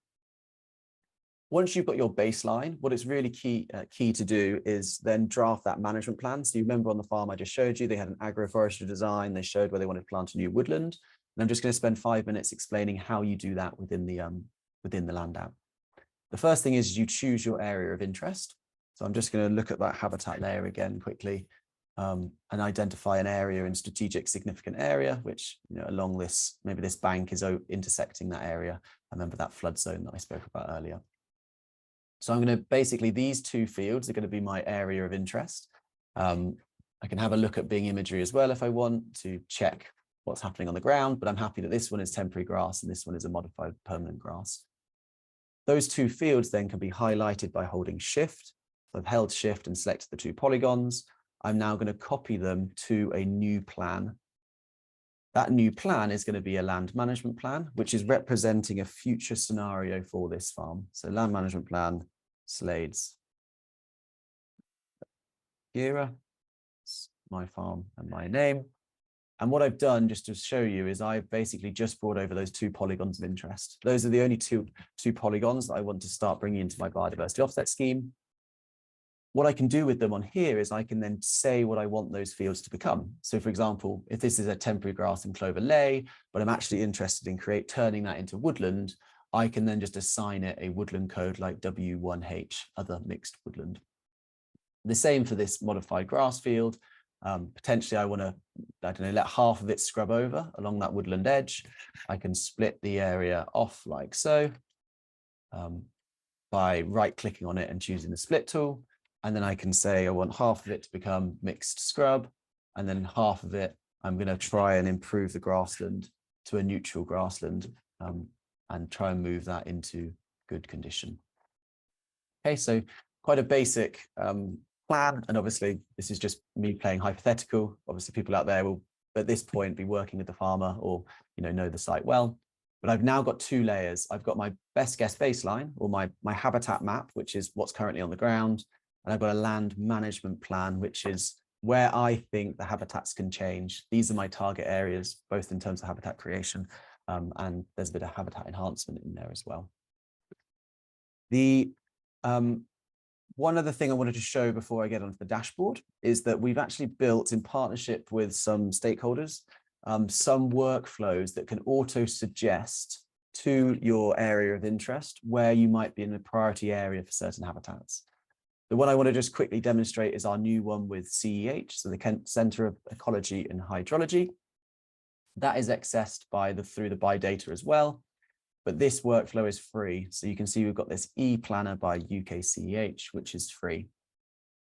Speaker 1: Once you've got your baseline, what it's really key to do is then draft that management plan. So you remember on the farm I just showed you, they had an agroforestry design. They showed where they wanted to plant a new woodland. And I'm just going to spend 5 minutes explaining how you do that within the land app. The first thing is you choose your area of interest. So I'm just going to look at that habitat layer again quickly and identify an area in strategic significant area, which, along this, maybe this bank is intersecting that area. I remember that flood zone that I spoke about earlier. So I'm going to basically, these two fields are going to be my area of interest. I can have a look at Bing imagery as well if I want to check what's happening on the ground, but I'm happy that this one is temporary grass and this one is a modified permanent grass. Those two fields then can be highlighted by holding Shift. So I've held Shift and selected the two polygons. I'm now going to copy them to a new plan. That new plan is going to be a land management plan, which is representing a future scenario for this farm. So land management plan, Slades, Gira, my farm and my name. And what I've done, just to show you, is I've basically just brought over those two polygons of interest. Those are the only two polygons that I want to start bringing into my biodiversity offset scheme. What I can do with them on here is I can then say what I want those fields to become. So for example, if this is a temporary grass and clover lay, but I'm actually interested in turning that into woodland, I can then just assign it a woodland code like W1H, other mixed woodland. The same for this modified grass field. Potentially I want to, let half of it scrub over along that woodland edge. I can split the area off like so by right-clicking on it and choosing the split tool. And then I can say I want half of it to become mixed scrub, and then half of it, I'm going to try and improve the grassland to a neutral grassland and try and move that into good condition. Okay, so quite a basic plan. And obviously, this is just me playing hypothetical. Obviously, people out there will, at this point, be working with the farmer or know the site well. But I've now got two layers. I've got my best guess baseline, or my habitat map, which is what's currently on the ground. And I've got a land management plan, which is where I think the habitats can change. These are my target areas, both in terms of habitat creation, and there's a bit of habitat enhancement in there as well. The one other thing I wanted to show before I get onto the dashboard is that we've actually built, in partnership with some stakeholders, some workflows that can auto-suggest to your area of interest where you might be in a priority area for certain habitats. The one I want to just quickly demonstrate is our new one with CEH, so the Kent Centre of Ecology and Hydrology. That is accessed through the Biodata as well, but this workflow is free. So you can see we've got this e-planner by UK CEH, which is free.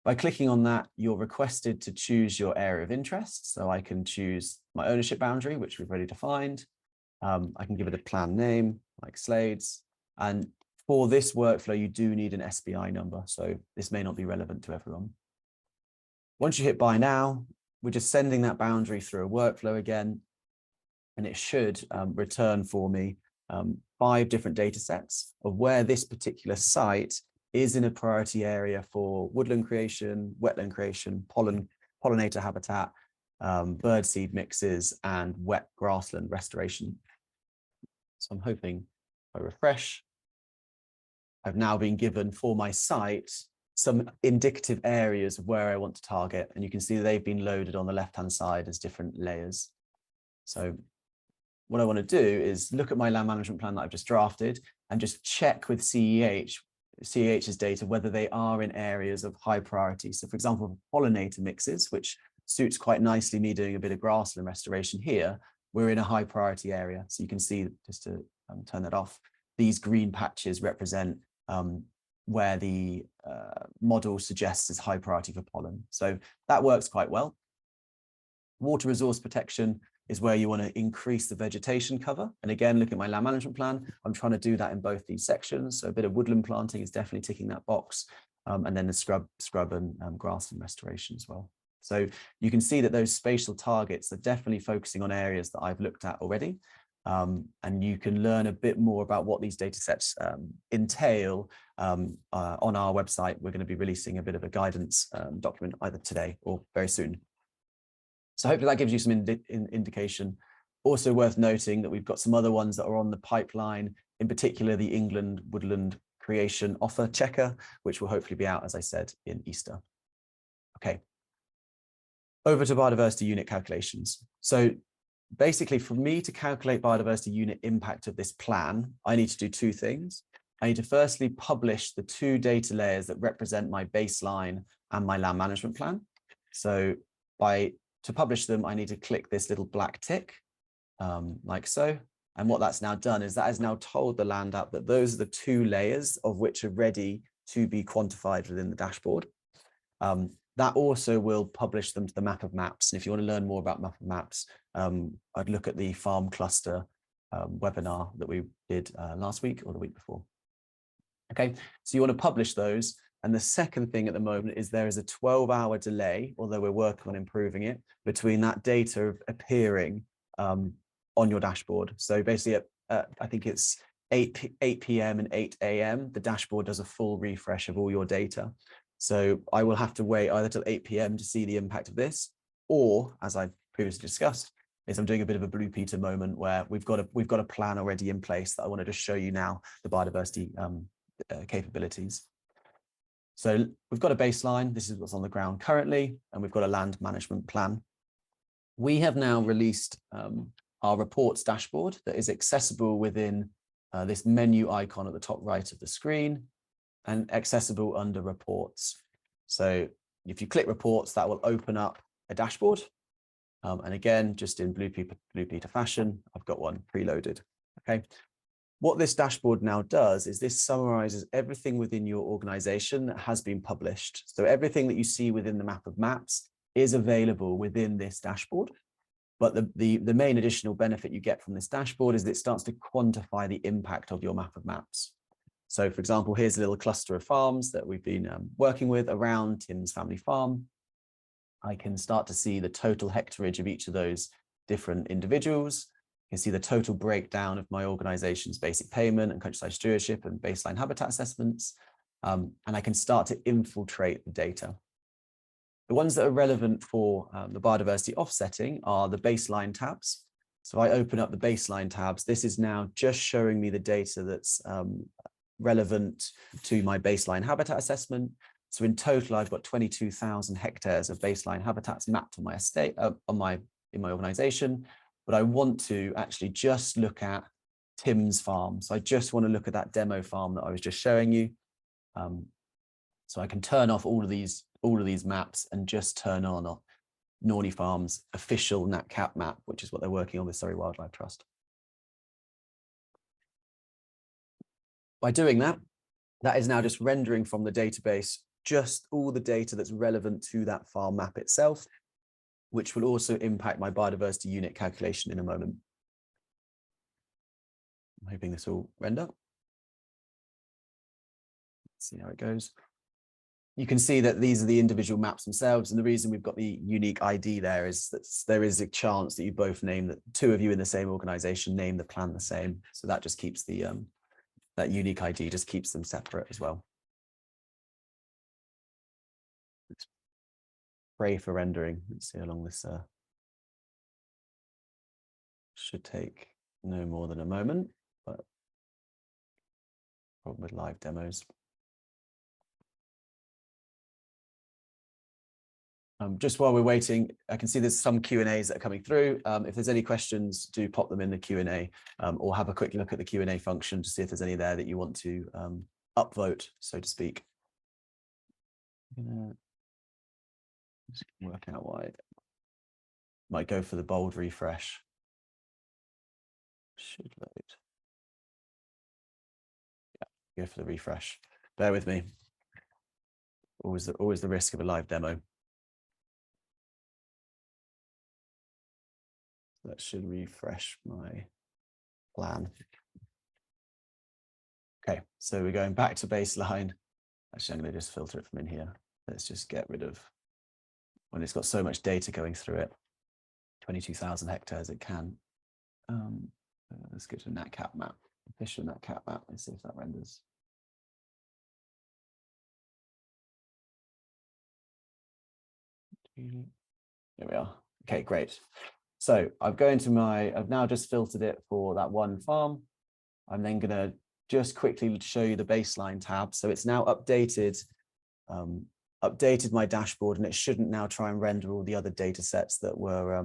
Speaker 1: By clicking on that, you're requested to choose your area of interest. So I can choose my ownership boundary, which we've already defined. I can give it a plan name, like Slades, and for this workflow, you do need an SBI number, so this may not be relevant to everyone. Once you hit buy now, we're just sending that boundary through a workflow again, and it should return for me 5 different data sets of where this particular site is in a priority area for woodland creation, wetland creation, pollinator habitat, bird seed mixes, and wet grassland restoration. So I'm hoping if I refresh, I've now been given for my site some indicative areas of where I want to target. And you can see they've been loaded on the left-hand side as different layers. So what I want to do is look at my land management plan that I've just drafted and just check with CEH's data whether they are in areas of high priority. So for example, pollinator mixes, which suits quite nicely me doing a bit of grassland restoration here. We're in a high priority area. So you can see, just to turn that off, these green patches represent where the model suggests is high priority for pollen. So that works quite well. Water resource protection is where you want to increase the vegetation cover. And again, look at my land management plan. I'm trying to do that in both these sections. So a bit of woodland planting is definitely ticking that box. And then the scrub and grassland restoration as well. So you can see that those spatial targets are definitely focusing on areas that I've looked at already. And you can learn a bit more about what these data sets entail on our website. We're going to be releasing a bit of a guidance document either today or very soon. So hopefully that gives you some indication. Also worth noting that we've got some other ones that are on the pipeline, in particular the England Woodland Creation Offer Checker, which will hopefully be out, as I said, in Easter. Okay, over to biodiversity unit calculations. So basically, for me to calculate biodiversity unit impact of this plan, I need to do two things. I need to firstly publish the two data layers that represent my baseline and my land management plan. So to publish them, I need to click this little black tick, like so. And what that's now done is that has now told the land app that those are the two layers of which are ready to be quantified within the dashboard. That also will publish them to the map of maps. And if you want to learn more about map of maps, I'd look at the farm cluster webinar that we did last week or the week before. Okay, so you want to publish those. And the second thing at the moment is there is a 12-hour delay, although we're working on improving it, between that data appearing on your dashboard. So basically, I think it's 8 p.m. and 8 a.m., the dashboard does a full refresh of all your data. So I will have to wait either till 8 p.m. to see the impact of this, or, as I previously discussed, is I'm doing a bit of a Blue Peter moment where we've got a plan already in place that I want to just show you now, the biodiversity capabilities. So we've got a baseline. This is what's on the ground currently, and we've got a land management plan. We have now released our reports dashboard that is accessible within this menu icon at the top right of the screen and accessible under reports. So if you click reports, that will open up a dashboard. And again, just in Blue Peter fashion, I've got one preloaded. Okay. What this dashboard now does is this summarizes everything within your organization that has been published. So everything that you see within the map of maps is available within this dashboard. But the main additional benefit you get from this dashboard is that it starts to quantify the impact of your map of maps. So for example, here's a little cluster of farms that we've been working with around Tim's family farm. I can start to see the total hectareage of each of those different individuals. You can see the total breakdown of my organization's basic payment and countryside stewardship and baseline habitat assessments. And I can start to infiltrate the data. The ones that are relevant for the biodiversity offsetting are the baseline tabs. So I open up the baseline tabs. This is now just showing me the data that's relevant to my baseline habitat assessment. So in total, I've got 22,000 hectares of baseline habitats mapped on my estate, in my organization. But I want to actually just look at Tim's farm. So I just want to look at that demo farm that I was just showing you. So I can turn off all of these maps and just turn on Norley Farm's official NatCap map, which is what they're working on with Surrey Wildlife Trust. By doing that, that is now just rendering from the database just all the data that's relevant to that farm map itself, which will also impact my biodiversity unit calculation in a moment. I'm hoping this will render. Let's see how it goes. You can see that these are the individual maps themselves. And the reason we've got the unique ID there is that there is a chance that you both name that two of you in the same organization name the plan the same. So that just keeps the, that unique ID just keeps them separate as well. Let's pray for rendering. Let's see how long this should take. No more than a moment, but problem with live demos. Just while we're waiting, I can see there's some Q&As that are coming through. If there's any questions, do pop them in the Q&A or have a quick look at the Q&A function to see if there's any there that you want to upvote, so to speak. I'm gonna just work out why Might go for the bold refresh. Should load. Yeah, go for the refresh. Bear with me. Always the risk of a live demo. That should refresh my plan. Okay, so we're going back to baseline. Actually, I'm going to just filter it from in here. Let's just get rid of, when it's got so much data going through it, 22,000 hectares it can. Let's go to NatCap map, official NatCap map. Let's see if that renders. There we are. Okay, great. So I've now just filtered it for that one farm. I'm then going to just quickly show you the baseline tab. So it's now updated my dashboard, and it shouldn't now try and render all the other data sets that were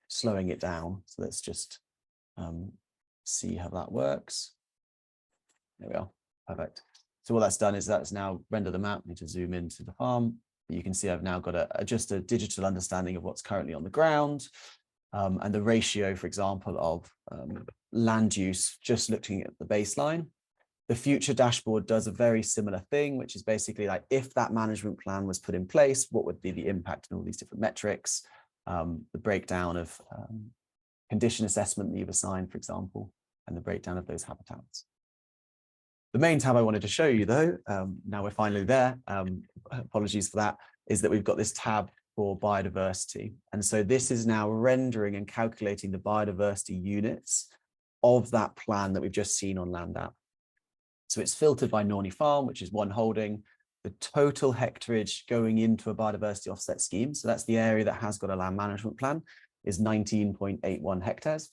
Speaker 1: slowing it down. So let's just see how that works. There we are. Perfect. So what that's done is that's now rendered the map. I need to zoom into the farm. You can see I've now got just a digital understanding of what's currently on the ground, and the ratio, for example, of land use, just looking at the baseline. The future dashboard does a very similar thing, which is basically like, if that management plan was put in place, what would be the impact on all these different metrics, the breakdown of condition assessment that you've assigned, for example, and the breakdown of those habitats. The main tab I wanted to show you, though, now we're finally there, apologies for that, is that we've got this tab for biodiversity. And so this is now rendering and calculating the biodiversity units of that plan that we've just seen on LandApp. So it's filtered by Norley Farm, which is one holding, the total hectarage going into a biodiversity offset scheme. So that's the area that has got a land management plan, is 19.81 hectares,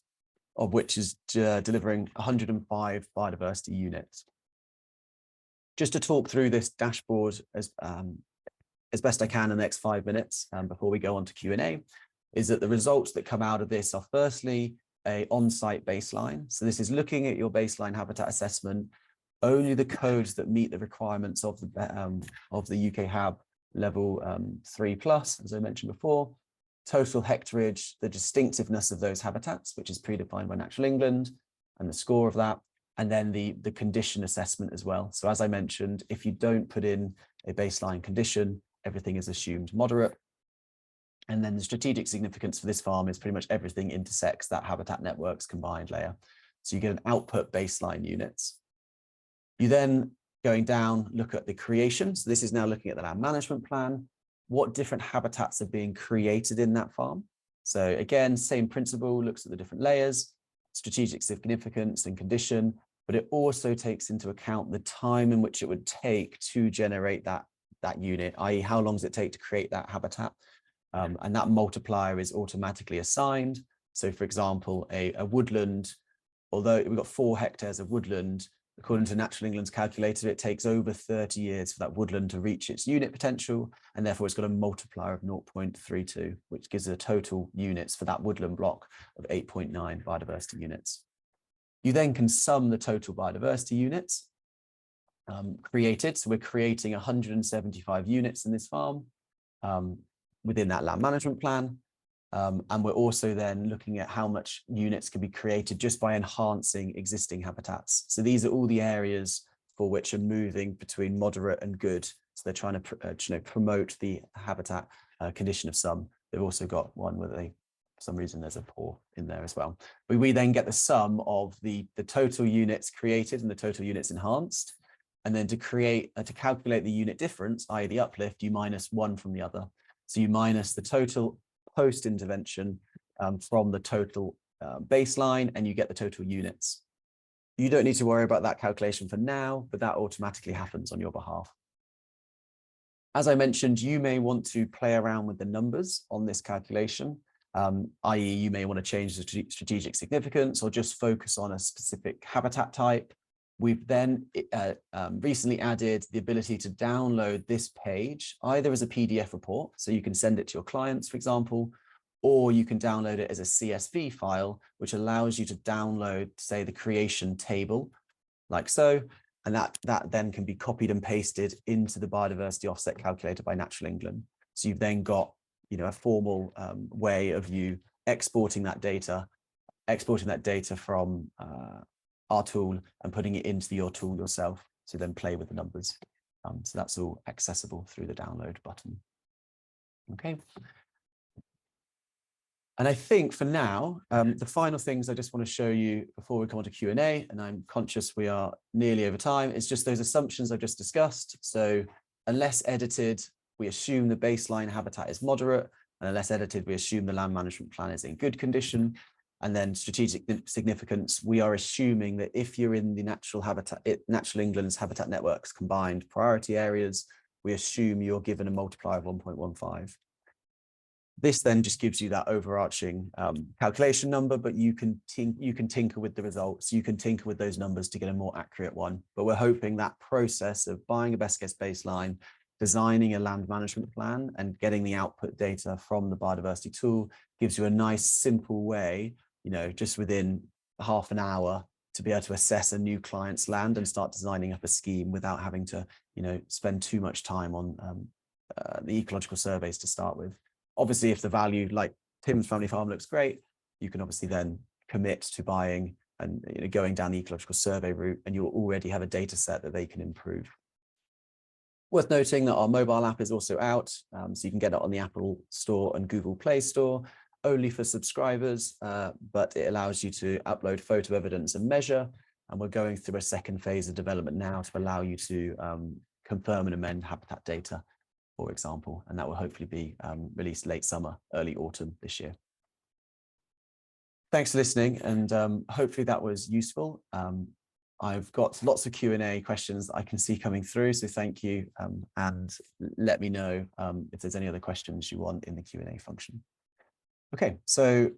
Speaker 1: of which is delivering 105 biodiversity units. Just to talk through this dashboard as best I can in the next 5 minutes before we go on to Q&A, is that the results that come out of this are firstly a on-site baseline. So this is looking at your baseline habitat assessment, only the codes that meet the requirements of the UK HAB level 3+, as I mentioned before, total hectarage, the distinctiveness of those habitats, which is predefined by Natural England, and the score of that, and then the condition assessment as well. So as I mentioned, if you don't put in a baseline condition, everything is assumed moderate. And then the strategic significance for this farm is pretty much everything intersects that habitat networks combined layer. So you get an output baseline units. You then, going down, look at the creation. So this is now looking at the land management plan. What different habitats are being created in that farm? So again, same principle, looks at the different layers, strategic significance and condition, but it also takes into account the time in which it would take to generate that unit, i.e. how long does it take to create that habitat? And that multiplier is automatically assigned. So for example, a woodland, although we've got 4 hectares of woodland, according to Natural England's calculator, it takes over 30 years for that woodland to reach its unit potential, and therefore it's got a multiplier of 0.32, which gives a total units for that woodland block of 8.9 biodiversity units. You then can sum the total biodiversity units created. So we're creating 175 units in this farm within that land management plan. And we're also then looking at how much units can be created just by enhancing existing habitats. So these are all the areas for which are moving between moderate and good. So they're trying to promote the habitat condition of some. They've also got one where for some reason there's a poor in there as well. But we then get the sum of the total units created and the total units enhanced. And then to calculate the unit difference, i.e. the uplift, you minus one from the other. So you minus the total post-intervention from the total baseline, and you get the total units. You don't need to worry about that calculation for now, but that automatically happens on your behalf. As I mentioned, you may want to play around with the numbers on this calculation, i.e. you may want to change the strategic significance or just focus on a specific habitat type. We've then recently added the ability to download this page either as a PDF report, so you can send it to your clients, for example, or you can download it as a CSV file, which allows you to download, say, the creation table, like so, and that then can be copied and pasted into the biodiversity offset calculator by Natural England. So you've then got a formal way of you exporting that data from our tool and putting it into your tool yourself to then play with the numbers. So that's all accessible through the download button. Okay. And I think for now, the final things I just want to show you before we come on to Q&A, and I'm conscious we are nearly over time, is just those assumptions I've just discussed. So unless edited, we assume the baseline habitat is moderate, and unless edited, we assume the land management plan is in good condition. And then strategic significance, we are assuming that if you're in the Natural England's habitat networks combined priority areas, we assume you're given a multiplier of 1.15. This then just gives you that overarching calculation number, but you can tinker with the results. You can tinker with those numbers to get a more accurate one. But we're hoping that process of buying a best guess baseline, designing a land management plan, and getting the output data from the biodiversity tool gives you a nice, simple way, just within half an hour to be able to assess a new client's land and start designing up a scheme without having to, spend too much time on the ecological surveys to start with. Obviously, if the value, like Tim's family farm, looks great, you can obviously then commit to buying and going down the ecological survey route, and you'll already have a data set that they can improve. Worth noting that our mobile app is also out, so you can get it on the Apple Store and Google Play Store, only for subscribers, but it allows you to upload photo evidence and measure. And we're going through a second phase of development now to allow you to confirm and amend habitat data, for example, and that will hopefully be released late summer, early autumn this year. Thanks for listening, and hopefully that was useful. I've got lots of Q&A questions that I can see coming through, so thank you, and let me know if there's any other questions you want in the Q&A function. Okay, so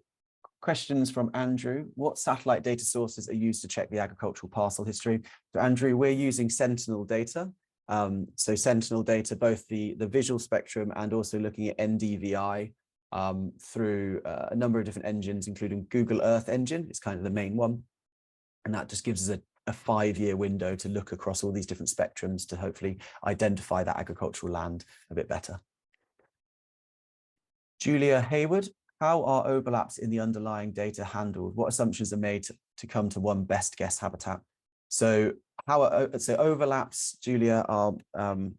Speaker 1: questions from Andrew. What satellite data sources are used to check the agricultural parcel history? So Andrew, we're using Sentinel data. So Sentinel data, both the visual spectrum and also looking at NDVI through a number of different engines, including Google Earth Engine. It's kind of the main one. And that just gives us a 5-year window to look across all these different spectrums to hopefully identify that agricultural land a bit better. Julia Hayward, how are overlaps in the underlying data handled? What assumptions are made to come to one best guess habitat? So overlaps, Julia, are, and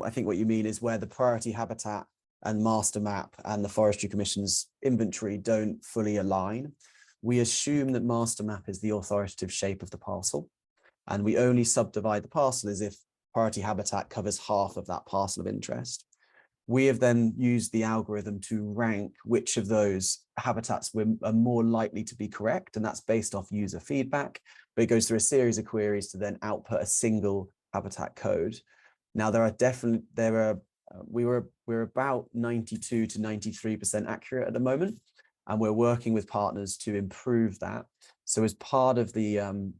Speaker 1: I think what you mean is where the priority habitat and master map and the Forestry Commission's inventory don't fully align. We assume that master map is the authoritative shape of the parcel, and we only subdivide the parcel as if priority habitat covers half of that parcel of interest. We have then used the algorithm to rank which of those habitats are more likely to be correct, and that's based off user feedback, but it goes through a series of queries to then output a single habitat code. Now, we're about 92 to 93% accurate at the moment, and we're working with partners to improve that. So as part of the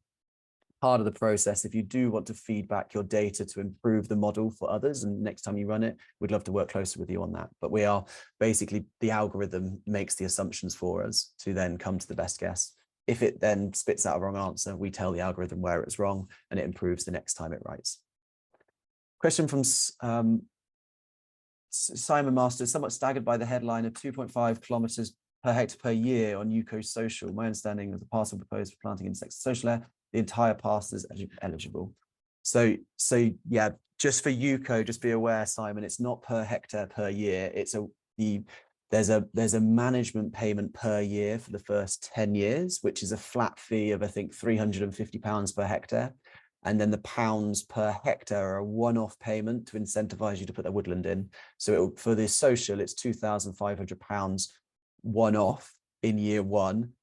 Speaker 1: process, if you do want to feedback your data to improve the model for others, and next time you run it, we'd love to work closer with you on that. But we are basically, the algorithm makes the assumptions for us to then come to the best guess. If it then spits out a wrong answer, we tell the algorithm where it's wrong, and it improves the next time it writes. Question from Simon Masters, somewhat staggered by the headline of 2.5 kilometers per hectare per year on UCO social. My understanding of the parcel proposed for planting insects social air, the entire parcel is eligible. So yeah, just for UCO, just be aware, Simon, it's not per hectare per year. It's there's a management payment per year for the first 10 years, which is a flat fee of, I think, £350 per hectare. And then the pounds per hectare are a one-off payment to incentivize you to put that woodland in. So for the social, it's £2,500 one-off in year one.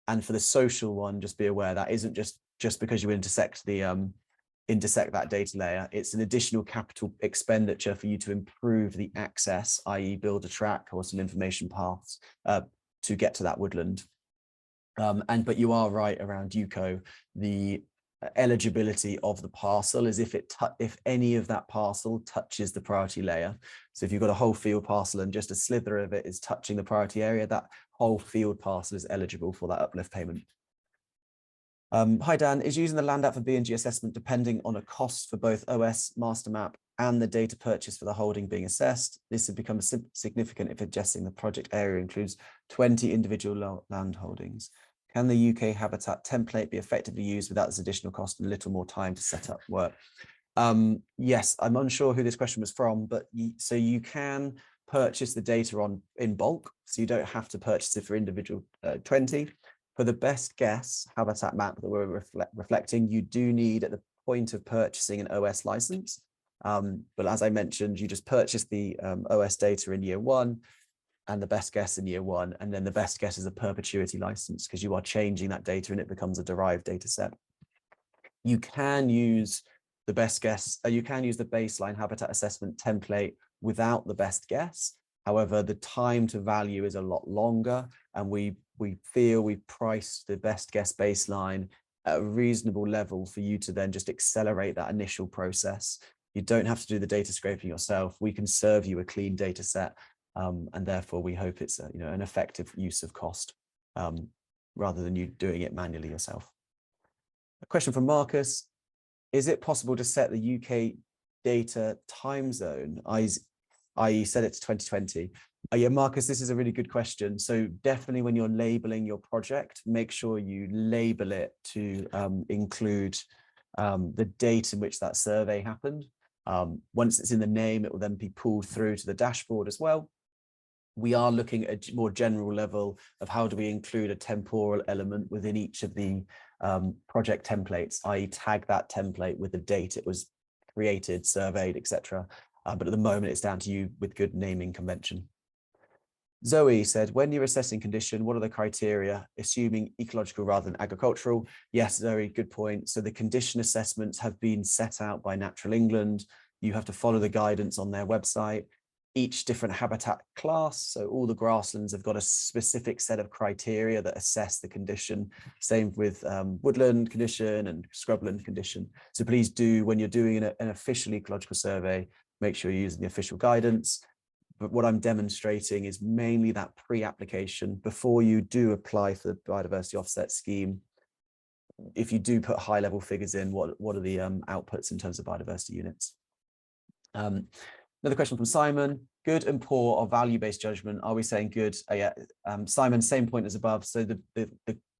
Speaker 1: And for the social one, just be aware that isn't just because you intersect that data layer. It's an additional capital expenditure for you to improve the access, i.e. build a track or some information paths to get to that woodland. But you are right around UCO. The eligibility of the parcel is if any of that parcel touches the priority layer. So if you've got a whole field parcel and just a slither of it is touching the priority area, that whole field parcel is eligible for that uplift payment. Hi Dan, is using the land app for B&G assessment depending on a cost for both OS, MasterMap and the data purchase for the holding being assessed? This would become significant if adjusting the project area includes 20 individual land holdings. Can the UK habitat template be effectively used without this additional cost and a little more time to set up work? Yes, I'm unsure who this question was from, but so you can purchase the data in bulk, so you don't have to purchase it for individual 20. For the best guess habitat map that we're reflecting, you do need at the point of purchasing an OS license. But as I mentioned, you just purchase the OS data in year one and the best guess in year one, and then the best guess is a perpetuity license because you are changing that data and it becomes a derived data set. You can use the best guess, you can use the baseline habitat assessment template without the best guess. However, the time to value is a lot longer, and we feel we've priced the best guess baseline at a reasonable level for you to then just accelerate that initial process. You don't have to do the data scraping yourself. We can serve you a clean data set, and therefore we hope it's an effective use of cost rather than you doing it manually yourself. A question from Marcus. Is it possible to set the UK data time zone, i.e. set it to 2020? Yeah, Marcus, this is a really good question. So definitely when you're labeling your project, make sure you label it to include the date in which that survey happened. Once it's in the name, it will then be pulled through to the dashboard as well. We are looking at a more general level of how do we include a temporal element within each of the project templates, i.e. tag that template with the date it was created, surveyed, etc. But at the moment, it's down to you with good naming convention. Zoe said, when you're assessing condition, what are the criteria, assuming ecological rather than agricultural? Yes, Zoe, good point. So the condition assessments have been set out by Natural England. You have to follow the guidance on their website. Each different habitat class, so all the grasslands have got a specific set of criteria that assess the condition. Same with woodland condition and scrubland condition. So please do, when you're doing an official ecological survey, make sure you're using the official guidance. But what I'm demonstrating is mainly that pre-application before you do apply for the biodiversity offset scheme. If you do put high level figures in, what are the outputs in terms of biodiversity units? Another question from Simon. Good and poor are value-based judgment. Are we saying good? Yeah, Simon, same point as above. So the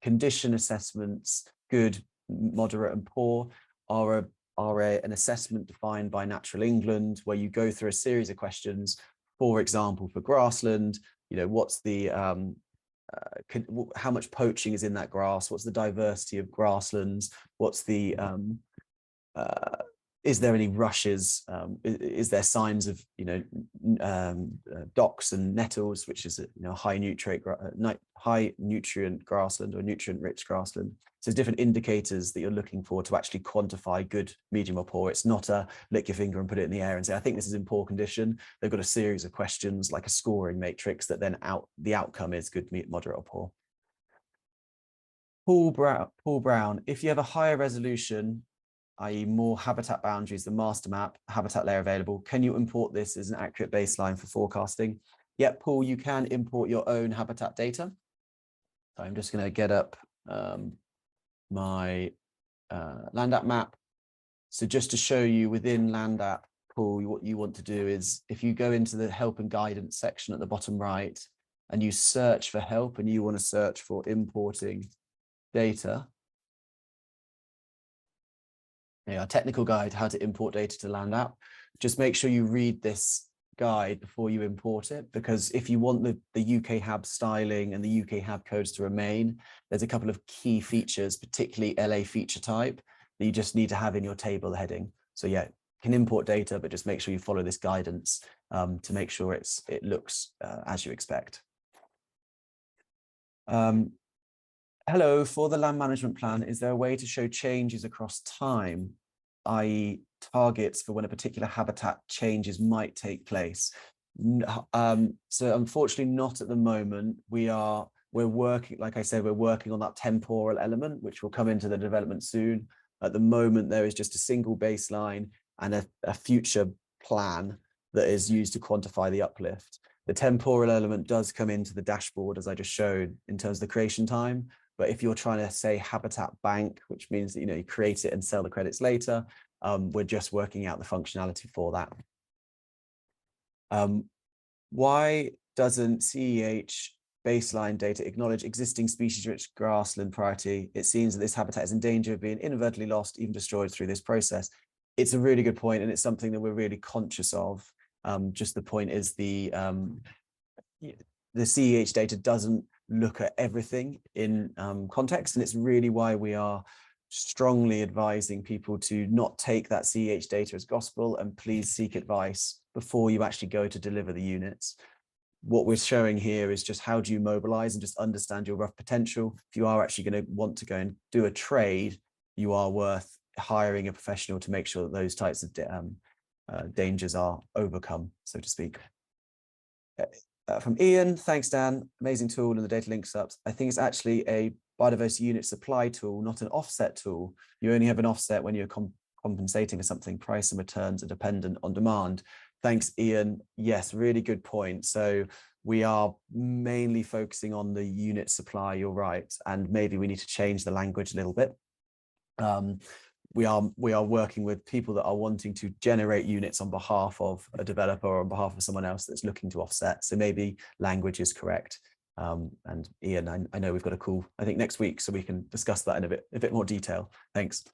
Speaker 1: condition assessments, good, moderate, and poor, are an assessment defined by Natural England, where you go through a series of questions. For example, for grassland, what's the how much poaching is in that grass? What's the diversity of grasslands? What's the is there any rushes? Is there signs of docks and nettles, which is a high nutrient grassland or nutrient rich grassland? So there's different indicators that you're looking for to actually quantify good, medium, or poor. It's not a lick your finger and put it in the air and say, I think this is in poor condition. They've got a series of questions like a scoring matrix that then the outcome is good, moderate, or poor. Paul Brown, if you have a higher resolution, i.e. more habitat boundaries than MasterMap, habitat layer available, can you import this as an accurate baseline for forecasting? Yep, Paul, you can import your own habitat data. So I'm just going to get up my land app map. So just to show you within land app, Paul, what you want to do is if you go into the help and guidance section at the bottom right and you search for help and you want to search for importing data, a technical guide, how to import data to land app. Just make sure you read this guide before you import it, because if you want the UK HAB styling and the UK HAB codes to remain, there's a couple of key features, particularly LA feature type, that you just need to have in your table heading. So yeah, you can import data, but just make sure you follow this guidance to make sure it looks as you expect. Hello, for the land management plan, is there a way to show changes across time, i.e. targets for when a particular habitat changes might take place? So unfortunately not at the moment. We're working, like I said, we're working on that temporal element, which will come into the development soon. At the moment, there is just a single baseline and a future plan that is used to quantify the uplift. The temporal element does come into the dashboard, as I just showed, in terms of the creation time. But if you're trying to say habitat bank, which means that, you create it and sell the credits later, we're just working out the functionality for that. Why doesn't CEH baseline data acknowledge existing species-rich grassland priority? It seems that this habitat is in danger of being inadvertently lost, even destroyed through this process. It's a really good point, and it's something that we're really conscious of. Just the point is the CEH data doesn't look at everything in context, and it's really why we are strongly advising people to not take that CEH data as gospel, and please seek advice before you actually go to deliver the units. What we're showing here is just how do you mobilize and just understand your rough potential. If you are actually going to want to go and do a trade, you are worth hiring a professional to make sure that those types of dangers are overcome, so to speak. From Ian, thanks Dan, amazing tool and the data links up. I think it's actually a biodiversity unit supply tool, not an offset tool. You only have an offset when you're compensating for something. Price and returns are dependent on demand. Thanks, Ian. Yes, really good point. So we are mainly focusing on the unit supply, you're right, and maybe we need to change the language a little bit. We are working with people that are wanting to generate units on behalf of a developer or on behalf of someone else that's looking to offset. So maybe language is correct. And Ian, I know we've got a call, I think next week, so we can discuss that in a bit more detail. Thanks.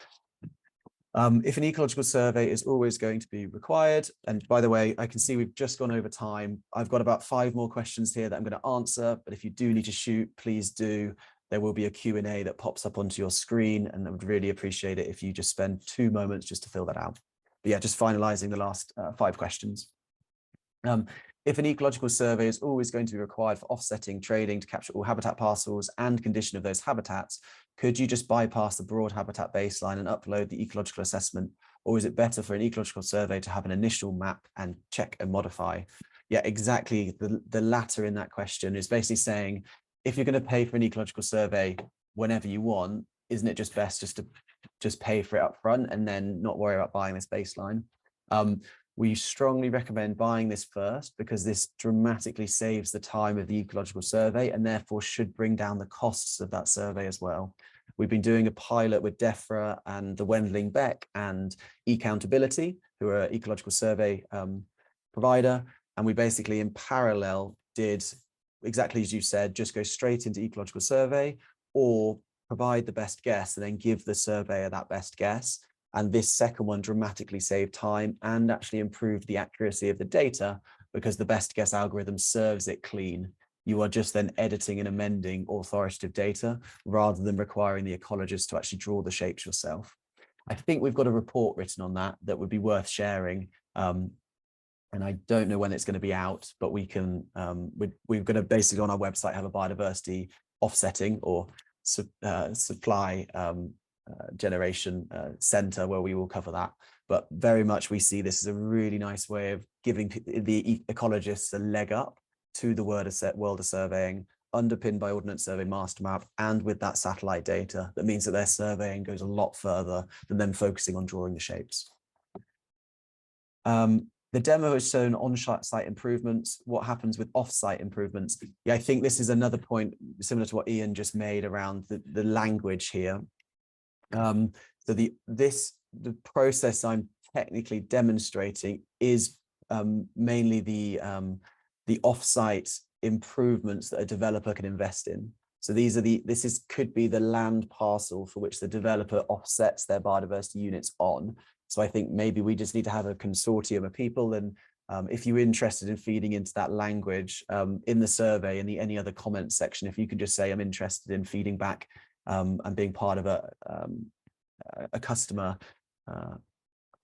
Speaker 1: If an ecological survey is always going to be required, and by the way, I can see we've just gone over time. I've got about 5 more questions here that I'm going to answer, but if you do need to shoot, please do. There will be a Q&A that pops up onto your screen, and I would really appreciate it if you just spend 2 moments just to fill that out. But yeah, just finalizing the last 5 questions. If an ecological survey is always going to be required for offsetting, trading to capture all habitat parcels and condition of those habitats, could you just bypass the broad habitat baseline and upload the ecological assessment? Or is it better for an ecological survey to have an initial map and check and modify? Yeah, exactly. The latter in that question is basically saying, if you're going to pay for an ecological survey whenever you want, isn't it just best just to pay for it up front and then not worry about buying this baseline? We strongly recommend buying this first because this dramatically saves the time of the ecological survey and therefore should bring down the costs of that survey as well. We've been doing a pilot with DEFRA and the Wendling Beck and eCountability, who are an ecological survey provider. And we basically in parallel did exactly as you said, just go straight into ecological survey or provide the best guess and then give the surveyor that best guess. And this second one dramatically saved time and actually improved the accuracy of the data because the best guess algorithm serves it clean. You are just then editing and amending authoritative data rather than requiring the ecologist to actually draw the shapes yourself. I think we've got a report written on that would be worth sharing. And I don't know when it's going to be out, but we can, we're going to basically on our website have a biodiversity offsetting or supply generation center where we will cover that. But very much we see this as a really nice way of giving the ecologists a leg up to the world of surveying, underpinned by Ordnance Survey MasterMap and with that satellite data. That means that their surveying goes a lot further than them focusing on drawing the shapes. The demo has shown on-site improvements. What happens with off-site improvements? Yeah, I think this is another point similar to what Ian just made around the language here. So the process I'm technically demonstrating is mainly the off-site improvements that a developer can invest in. So could be the land parcel for which the developer offsets their biodiversity units on. So I think maybe we just need to have a consortium of people, and if you're interested in feeding into that language in the survey and any other comments section, if you can just say I'm interested in feeding back and being part of a customer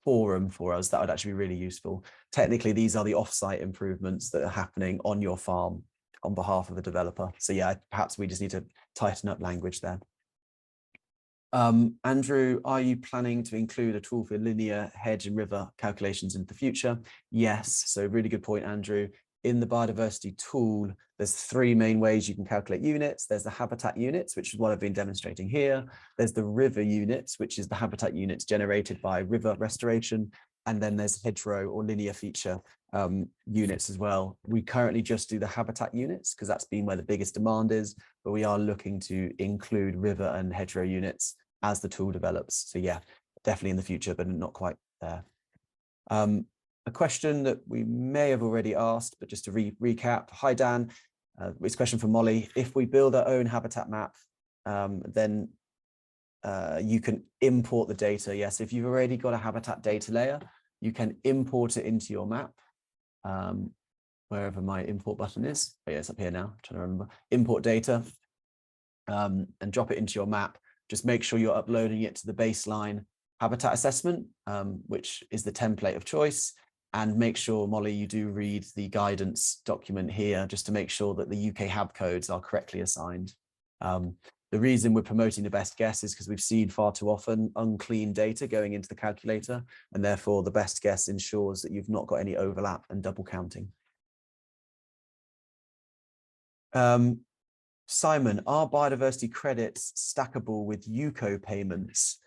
Speaker 1: forum for us, that would actually be really useful. Technically, these are the off-site improvements that are happening on your farm on behalf of the developer. So yeah, perhaps we just need to tighten up language there. Andrew, are you planning to include a tool for linear hedge and river calculations in the future? Yes, so really good point, Andrew. In the biodiversity tool, there's 3 main ways you can calculate units. There's the habitat units, which is what I've been demonstrating here. There's the river units, which is the habitat units generated by river restoration. And then there's hedgerow or linear feature units as well. We currently just do the habitat units because that's been where the biggest demand is, but we are looking to include river and hedgerow units as the tool develops. So yeah, definitely in the future, but not quite there. A question that we may have already asked, but just to recap. Hi, Dan. It's a question from Molly. If we build our own habitat map, then you can import the data. Yes, if you've already got a habitat data layer, you can import it into your map. Wherever my import button is. Oh, yeah, it's up here now. I'm trying to remember. Import data and drop it into your map. Just make sure you're uploading it to the baseline habitat assessment, which is the template of choice. And make sure, Molly, you do read the guidance document here just to make sure that the UK HAB codes are correctly assigned. The reason we're promoting the best guess is because we've seen far too often unclean data going into the calculator, and therefore the best guess ensures that you've not got any overlap and double counting. Simon, are biodiversity credits stackable with UCO payments?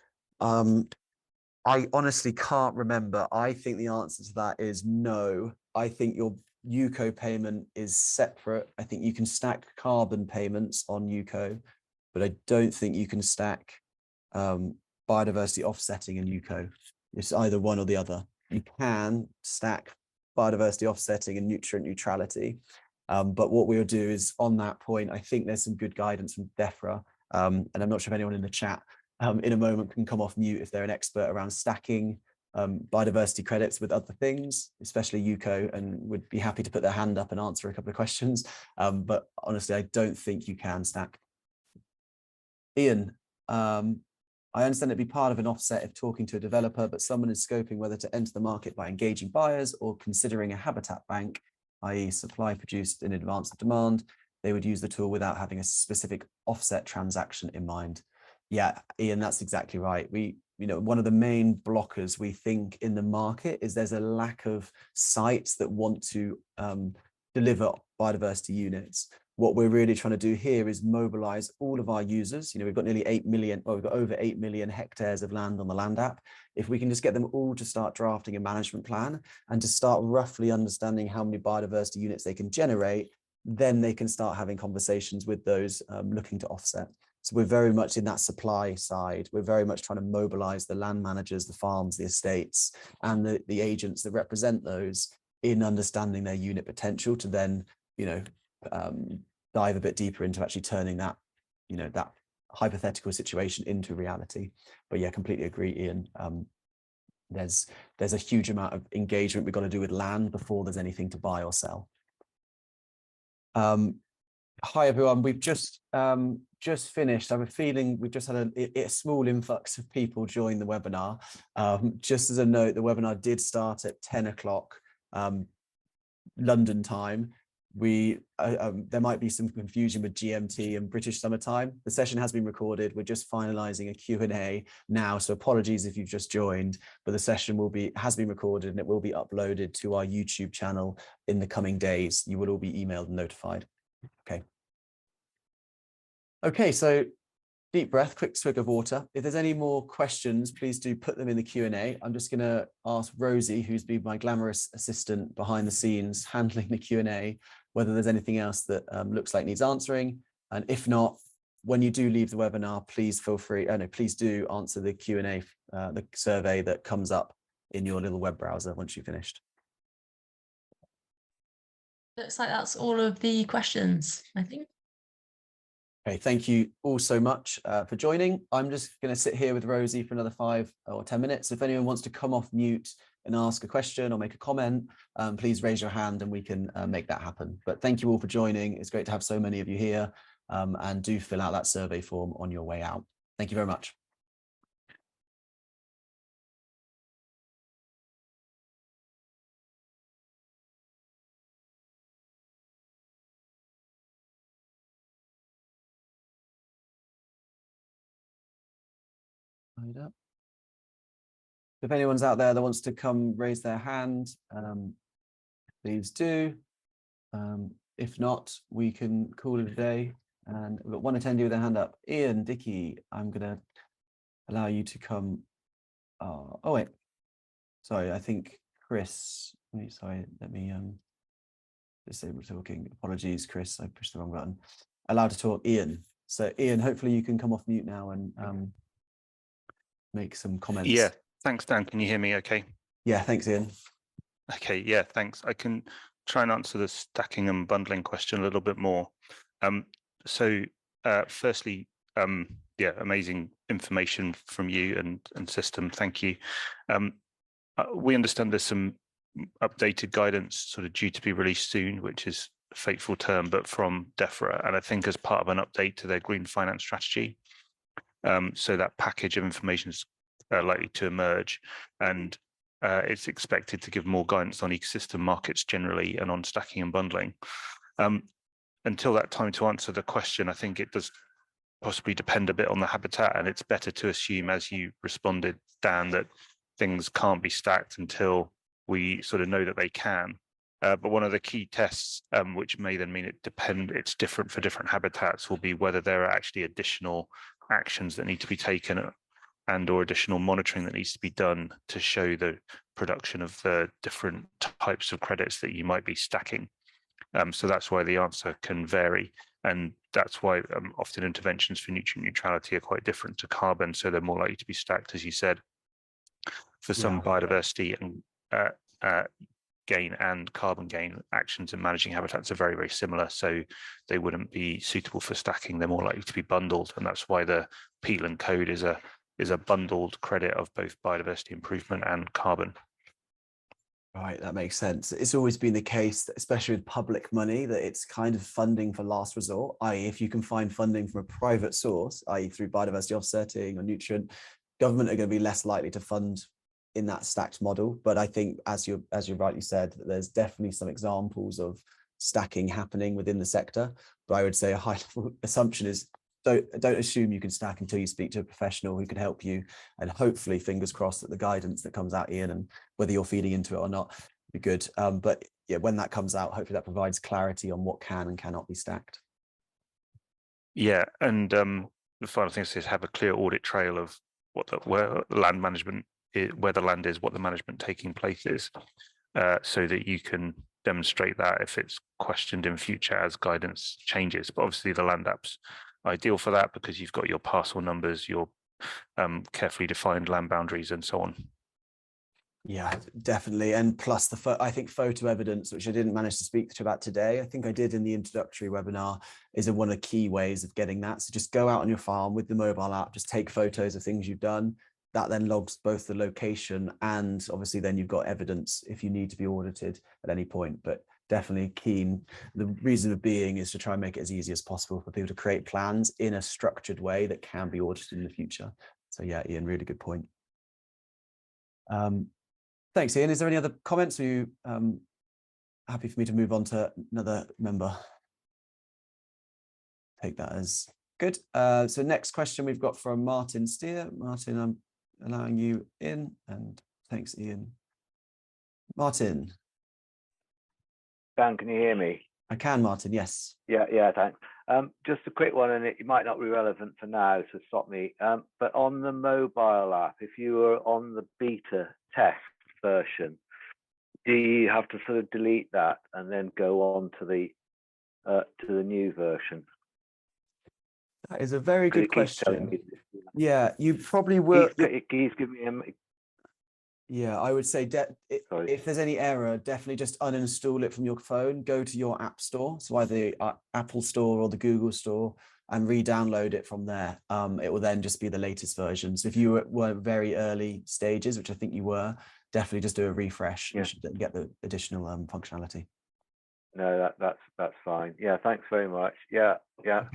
Speaker 1: I honestly can't remember. I think the answer to that is no. I think your UCO payment is separate. I think you can stack carbon payments on UCO, but I don't think you can stack biodiversity offsetting in UCO. It's either one or the other. You can stack biodiversity offsetting and nutrient neutrality. But what we'll do is on that point, I think there's some good guidance from DEFRA, and I'm not sure if anyone in the chat in a moment can come off mute if they're an expert around stacking biodiversity credits with other things, especially UCO, and would be happy to put their hand up and answer a couple of questions. But honestly, I don't think you can stack. Ian, I understand it'd be part of an offset if talking to a developer, but someone is scoping whether to enter the market by engaging buyers or considering a habitat bank, i.e. supply produced in advance of demand. They would use the tool without having a specific offset transaction in mind. Yeah, Ian, that's exactly right. One of the main blockers we think in the market is there's a lack of sites that want to deliver biodiversity units. What we're really trying to do here is mobilize all of our users. We've got nearly 8 million, well, we've got over 8 million hectares of land on the Land app. If we can just get them all to start drafting a management plan and to start roughly understanding how many biodiversity units they can generate, then they can start having conversations with those looking to offset. So we're very much in that supply side. We're very much trying to mobilize the land managers, the farms, the estates, and the agents that represent those in understanding their unit potential to then, dive a bit deeper into actually turning that, that hypothetical situation into reality. But yeah, completely agree, Ian. There's a huge amount of engagement we've got to do with land before there's anything to buy or sell. Hi everyone, we've just finished. I have a feeling we've just had a small influx of people join the webinar. Just as a note, the webinar did start at 10 o'clock London time. There might be some confusion with GMT and British Summer Time. The session has been recorded. We're just finalizing a Q&A now, so apologies if you've just joined, but the session has been recorded and it will be uploaded to our YouTube channel in the coming days. You will all be emailed and notified. Okay, so deep breath, quick swig of water. If there's any more questions, please do put them in the Q&A. I'm just going to ask Rosie, who's been my glamorous assistant behind the scenes handling the Q&A, whether there's anything else that looks like needs answering. And if not, when you do leave the webinar, please feel free, please do answer the Q&A, the survey that comes up in your little web browser once you've finished.
Speaker 2: Looks like that's all of the questions, I think.
Speaker 1: Okay, thank you all so much for joining. I'm just going to sit here with Rosie for another 5 or 10 minutes. If anyone wants to come off mute and ask a question or make a comment, please raise your hand and we can make that happen. But thank you all for joining. It's great to have so many of you here, and do fill out that survey form on your way out. Thank you very much. If anyone's out there that wants to come raise their hand, please do. If not, we can call it a day. And we've got one attendee with their hand up. Ian, Dicky, I'm going to allow you to come. Oh, wait. Sorry, I think Chris Sorry, let me disable talking. Apologies, Chris, I pushed the wrong button. Allowed to talk, Ian. So Ian, hopefully you can come off mute now and make some comments.
Speaker 3: Yeah, thanks, Dan. Can you hear me okay?
Speaker 1: Yeah, thanks, Ian.
Speaker 3: Okay, yeah, thanks. I can try and answer the stacking and bundling question a little bit more. Firstly, yeah, amazing information from you and system. Thank you. We understand there's some updated guidance sort of due to be released soon, which is a fateful term, but from DEFRA, and I think as part of an update to their green finance strategy. So that package of information is likely to emerge, and it's expected to give more guidance on ecosystem markets generally and on stacking and bundling. Until that time, to answer the question, I think it does possibly depend a bit on the habitat, and it's better to assume, as you responded, Dan, that things can't be stacked until we sort of know that they can. But one of the key tests, which may then mean it's different for different habitats, will be whether there are actually additional actions that need to be taken and or additional monitoring that needs to be done to show the production of the different types of credits that you might be stacking. So that's why the answer can vary. And that's why often interventions for nutrient neutrality are quite different to carbon. So they're more likely to be stacked, as you said. For some biodiversity and gain and carbon gain actions in managing habitats are very, very similar. So they wouldn't be suitable for stacking. They're more likely to be bundled. And that's why the peel and code is a bundled credit of both biodiversity improvement and carbon.
Speaker 1: Right, that makes sense. It's always been the case, especially with public money, that it's kind of funding for last resort, i.e. if you can find funding from a private source, i.e. through biodiversity offsetting or nutrient, government are going to be less likely to fund in that stacked model. But I think, as you rightly said, there's definitely some examples of stacking happening within the sector. But I would say a high level assumption is don't assume you can stack until you speak to a professional who can help you, and hopefully, fingers crossed, that the guidance that comes out, Ian, and whether you're feeding into it or not, be good. But yeah, when that comes out, hopefully that provides clarity on what can and cannot be stacked.
Speaker 3: Yeah, and the final thing is have a clear audit trail of where land management is, where the land is, what the management taking place is, so that you can demonstrate that if it's questioned in future as guidance changes. But obviously the land app's ideal for that because you've got your parcel numbers, your carefully defined land boundaries and so on.
Speaker 1: Yeah, definitely. And plus I think photo evidence, which I didn't manage to speak to about today, I think I did in the introductory webinar, is one of the key ways of getting that. So just go out on your farm with the mobile app, just take photos of things you've done. That then logs both the location and obviously then you've got evidence if you need to be audited at any point. But definitely keen. The reason of being is to try and make it as easy as possible for people to create plans in a structured way that can be audited in the future. So yeah, Ian, really good point. Thanks, Ian. Is there any other comments? Are you happy for me to move on to another member? Take that as good. So next question we've got from Martin Steer. Martin, I'm allowing you in, and thanks, Ian. Martin.
Speaker 4: Dan, can you hear me?
Speaker 1: I can, Martin, yes.
Speaker 4: Yeah, thanks. Just a quick one, and it might not be relevant for now, so stop me. But on the mobile app, if you were on the beta test version, do you have to sort of delete that and then go on to the new version?
Speaker 1: That is a very good question. Yeah, you probably will.
Speaker 4: He's giving me
Speaker 1: Yeah, I would say if there's any error, definitely just uninstall it from your phone, go to your app store, so either the Apple Store or the Google Store, and re-download it from there. It will then just be the latest version. So if you were very early stages, which I think you were, definitely just do a refresh. Yeah. You should get the additional functionality.
Speaker 4: No, that's fine. Yeah, thanks very much. Yeah. Okay.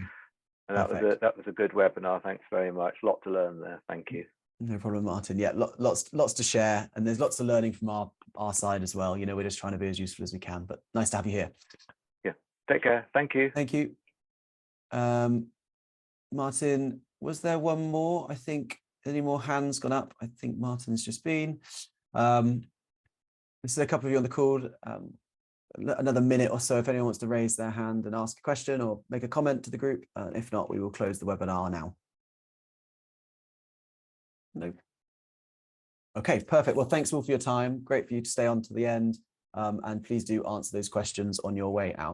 Speaker 4: And that was a good webinar. Thanks very much. A lot to learn there. Thank you.
Speaker 1: No problem, Martin. Yeah, lots to share, and there's lots of learning from our side as well. You know, we're just trying to be as useful as we can, but nice to have you here.
Speaker 4: Yeah, take care. Thank you.
Speaker 1: Thank you. Martin, was there one more? I think, any more hands gone up? I think Martin's just been. This is a couple of you on the call. Another minute or so if anyone wants to raise their hand and ask a question or make a comment to the group. If not, we will close the webinar now. No. Okay, perfect. Well, thanks all for your time. Great for you to stay on to the end. and please do answer those questions on your way out.